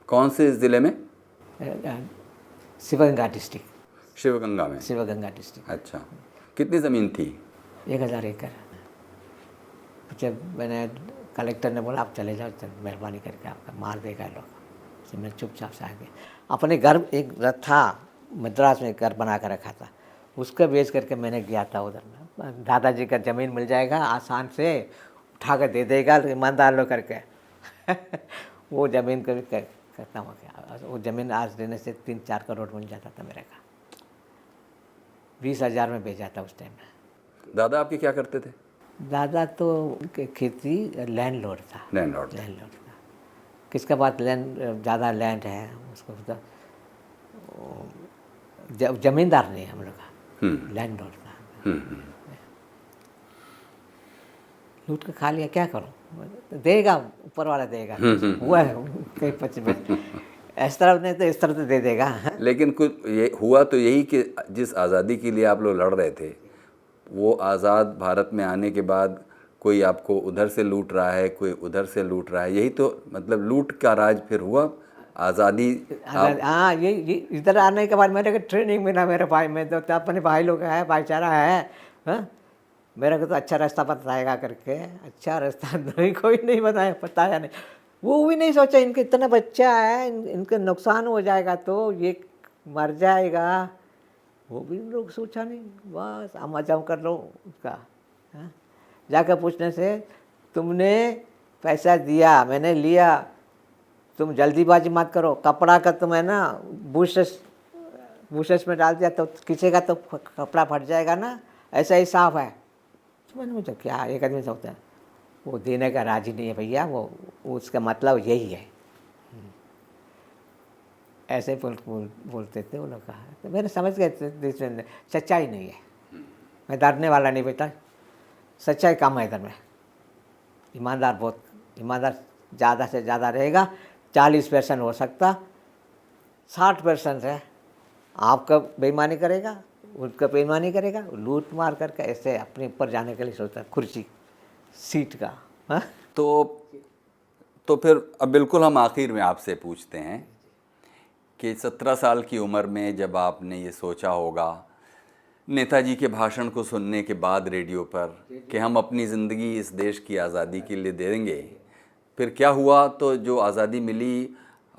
कौन से ज़िले में? शिवगंगा डिस्ट्रिक्ट। शिवगंगा में? शिवगंगा डिस्ट्रिक्ट। अच्छा, कितनी ज़मीन थी? 1000 एकड़। जब मैंने कलेक्टर ने बोला आप चले जाओ, मेहरबानी करके आपका मार देगा लोग, तो मैं चुपचाप से आ गया। अपने घर एक था मद्रास में, घर बना कर रखा था, उसको बेच करके मैंने गया था उधर में। दादाजी का ज़मीन मिल जाएगा आसान से, उठा कर दे देगा ईमानदार लोग करके। वो ज़मीन को खत्म हो गया। वो ज़मीन आज देने से 3-4 करोड़ मिल जाता था मेरे का। 20,000 में बेचा था उस टाइम में। दादा आपके क्या करते थे? दादा तो खेती लैंडलॉर्ड था। लैंडलॉर्ड था। किसका बात लैंड ज़्यादा लैंड है उसको तो जमींदार नहीं हम लोग का, लैंडलॉर्ड था। लूट के खा लिया, क्या करूं, देगा ऊपर वाला देगा। हुआ है कहीं 25 इस तरफ नहीं तो इस तरफ तो दे देगा। लेकिन कुछ ये हुआ तो यही कि जिस आज़ादी के लिए आप लोग लड़ रहे थे, वो आज़ाद भारत में आने के बाद कोई आपको उधर से लूट रहा है, कोई उधर से लूट रहा है, यही तो मतलब लूट का राज फिर हुआ। आज़ादी, हाँ, ये इधर आने के बाद मेरे को ट्रेनिंग मिला, मेरे भाई में तो अपने भाई लोग है, भाईचारा है। हाँ, मेरे को तो अच्छा रास्ता बताएगा करके, अच्छा रास्ता नहीं कोई नहीं बताया, बताया नहीं। वो भी नहीं सोचा इनके इतना बच्चा है, इनका नुकसान हो जाएगा तो ये मर जाएगा, वो भी लोग सोचा नहीं। बस आमाजाम कर लो उसका। हाँ? जाकर पूछने से तुमने पैसा दिया, मैंने लिया, तुम जल्दीबाजी मत करो, कपड़ा का तुम है ना बूशस में डाल दिया तो किसी का तो कपड़ा फट जाएगा ना, ऐसा ही साफ है। तो मैंने मुझे क्या एक आदमी से होता है, वो देने का राजी नहीं है भैया, वो उसका मतलब यही है। ऐसे बोलते थे वो लोग। कहा तो मैंने समझ गया सच्चाई नहीं है। मैं डरने वाला नहीं बेटा, सच्चाई कम है इधर में। ईमानदार बहुत ईमानदार ज़्यादा से ज़्यादा रहेगा, 40% हो सकता, 60% है आपका बेईमानी करेगा, उसका बेईमानी करेगा, लूट मार करके ऐसे अपने ऊपर जाने के लिए सोचता है, कुर्सी सीट का। हाँ? तो फिर अब बिल्कुल हम आखिर में आपसे पूछते हैं कि 17 साल की उम्र में जब आपने ये सोचा होगा नेताजी के भाषण को सुनने के बाद रेडियो पर कि हम अपनी ज़िंदगी इस देश की आज़ादी के लिए दे देंगे, फिर क्या हुआ? तो जो आज़ादी मिली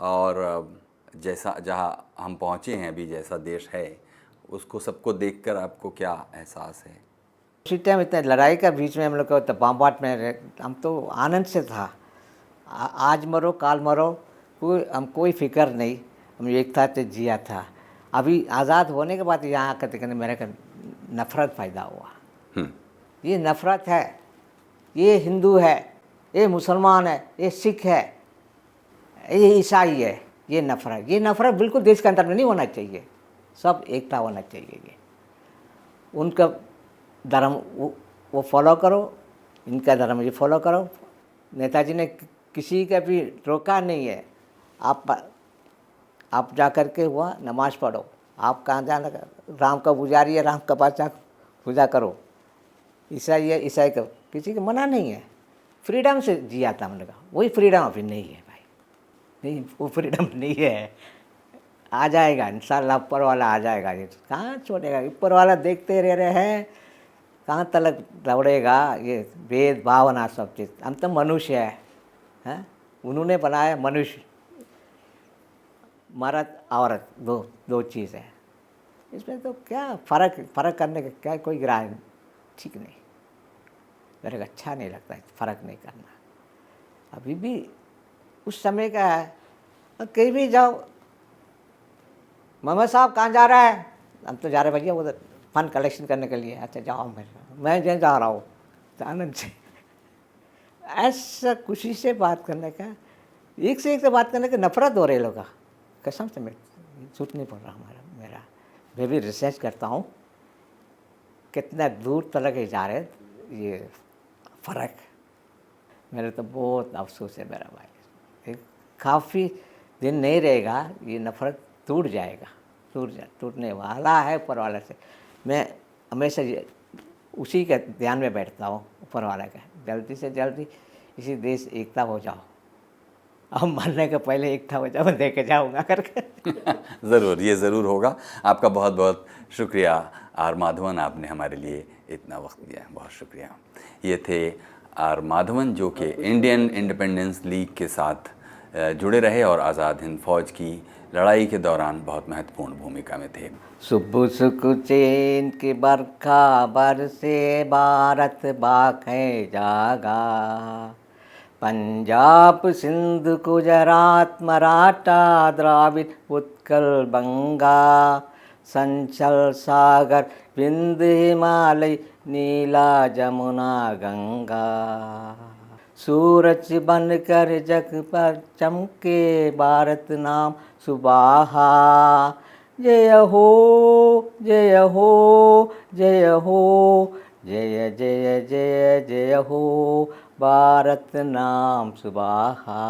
और जैसा जहाँ हम पहुँचे हैं अभी, जैसा देश है, उसको सबको देखकर आपको क्या एहसास है? उसी टाइम इतने लड़ाई का बीच में हम लोग को बम्बाट में हम तो आनंद से था। आज मरो काल मरो, कोई फिक्र नहीं, हम एकता से जिया था। अभी आज़ाद होने के बाद यहाँ आकर देखने मेरे को नफ़रत पैदा हुआ। ये नफ़रत है, ये हिंदू है, ये मुसलमान है, ये सिख है, ये ईसाई है, ये नफ़रत बिल्कुल देश के अंदर में नहीं होना चाहिए। सब एकता होना चाहिए। ये उनका धर्म वो फॉलो करो, इनका धर्म ये फॉलो करो। नेताजी ने किसी का भी रोका नहीं है। आप जा कर के हुआ नमाज़ पढ़ो, आप कहाँ जाना, राम का पुजारी है, राम का पास जा पूजा करो, ईसाई है ईसाई का, किसी का मना नहीं है। फ्रीडम से जिया था हमने कहा, वही फ्रीडम अभी नहीं है भाई, नहीं वो फ्रीडम नहीं है। आ जाएगा इंशाल्लाह, ऊपर वाला आ जाएगा। ये कहाँ छोड़ेगा, ऊपर वाला देखते रह रहे हैं, कहाँ तक दौड़ेगा ये भेद भावना सब चीज़। हम तो मनुष्य हैं, उन्होंने बनाया मनुष्य, मर्द औरत दो चीज़ है, इसमें तो क्या फ़र्क करने का क्या कोई गिराए, ठीक नहीं, मेरे को अच्छा नहीं लगता है फ़र्क नहीं करना। अभी भी उस समय का है, कहीं भी जाओ, मोहम्मद साहब कहाँ जा रहा है, हम तो जा रहे भैया उधर फंड कलेक्शन करने के लिए। अच्छा जाओ, मैं जा रहा हूँ, आनंद से। ऐसा खुशी से बात करने का, एक से एक से बात करने का नफरत हो रहे लोग का, कसम से। मैं झूठ नहीं बोल रहा मेरा मैं भी रिसर्च करता हूँ कितना दूर तक जा रहे ये फ़र्क। मेरे तो बहुत अफसोस है मेरा भाई, काफ़ी दिन नहीं रहेगा, ये नफ़रत टूट जाएगा, टूटने वाला है ऊपर वाले से। मैं हमेशा उसी के ध्यान में बैठता हूँ, ऊपर वाला का, जल्दी से जल्दी इसी देश एकता हो जाओ। अब मरने के पहले एकता हो जाओ, देखे जाऊँगा करके। ज़रूर, ये ज़रूर होगा। आपका बहुत बहुत शुक्रिया आर माधवन, आपने हमारे लिए इतना वक्त दिया, बहुत शुक्रिया। ये थे आर माधवन, जो कि इंडियन इंडिपेंडेंस लीग के साथ जुड़े रहे और आज़ाद हिंद फौज की लड़ाई के दौरान बहुत महत्वपूर्ण भूमिका में थे। सुबह सुकुचैन की बरखा बरसे, भारत बाखे जागा, पंजाब सिंध गुजरात मराठा द्राविड उत्कल बंगा, संचल सागर विंध हिमालय नीला जमुना गंगा, सूरज बनकर जग पर चमके भारत नाम सुबाहा, जय हो जय हो जय हो, जय जय जय जय हो, भारत नाम सुबाहा।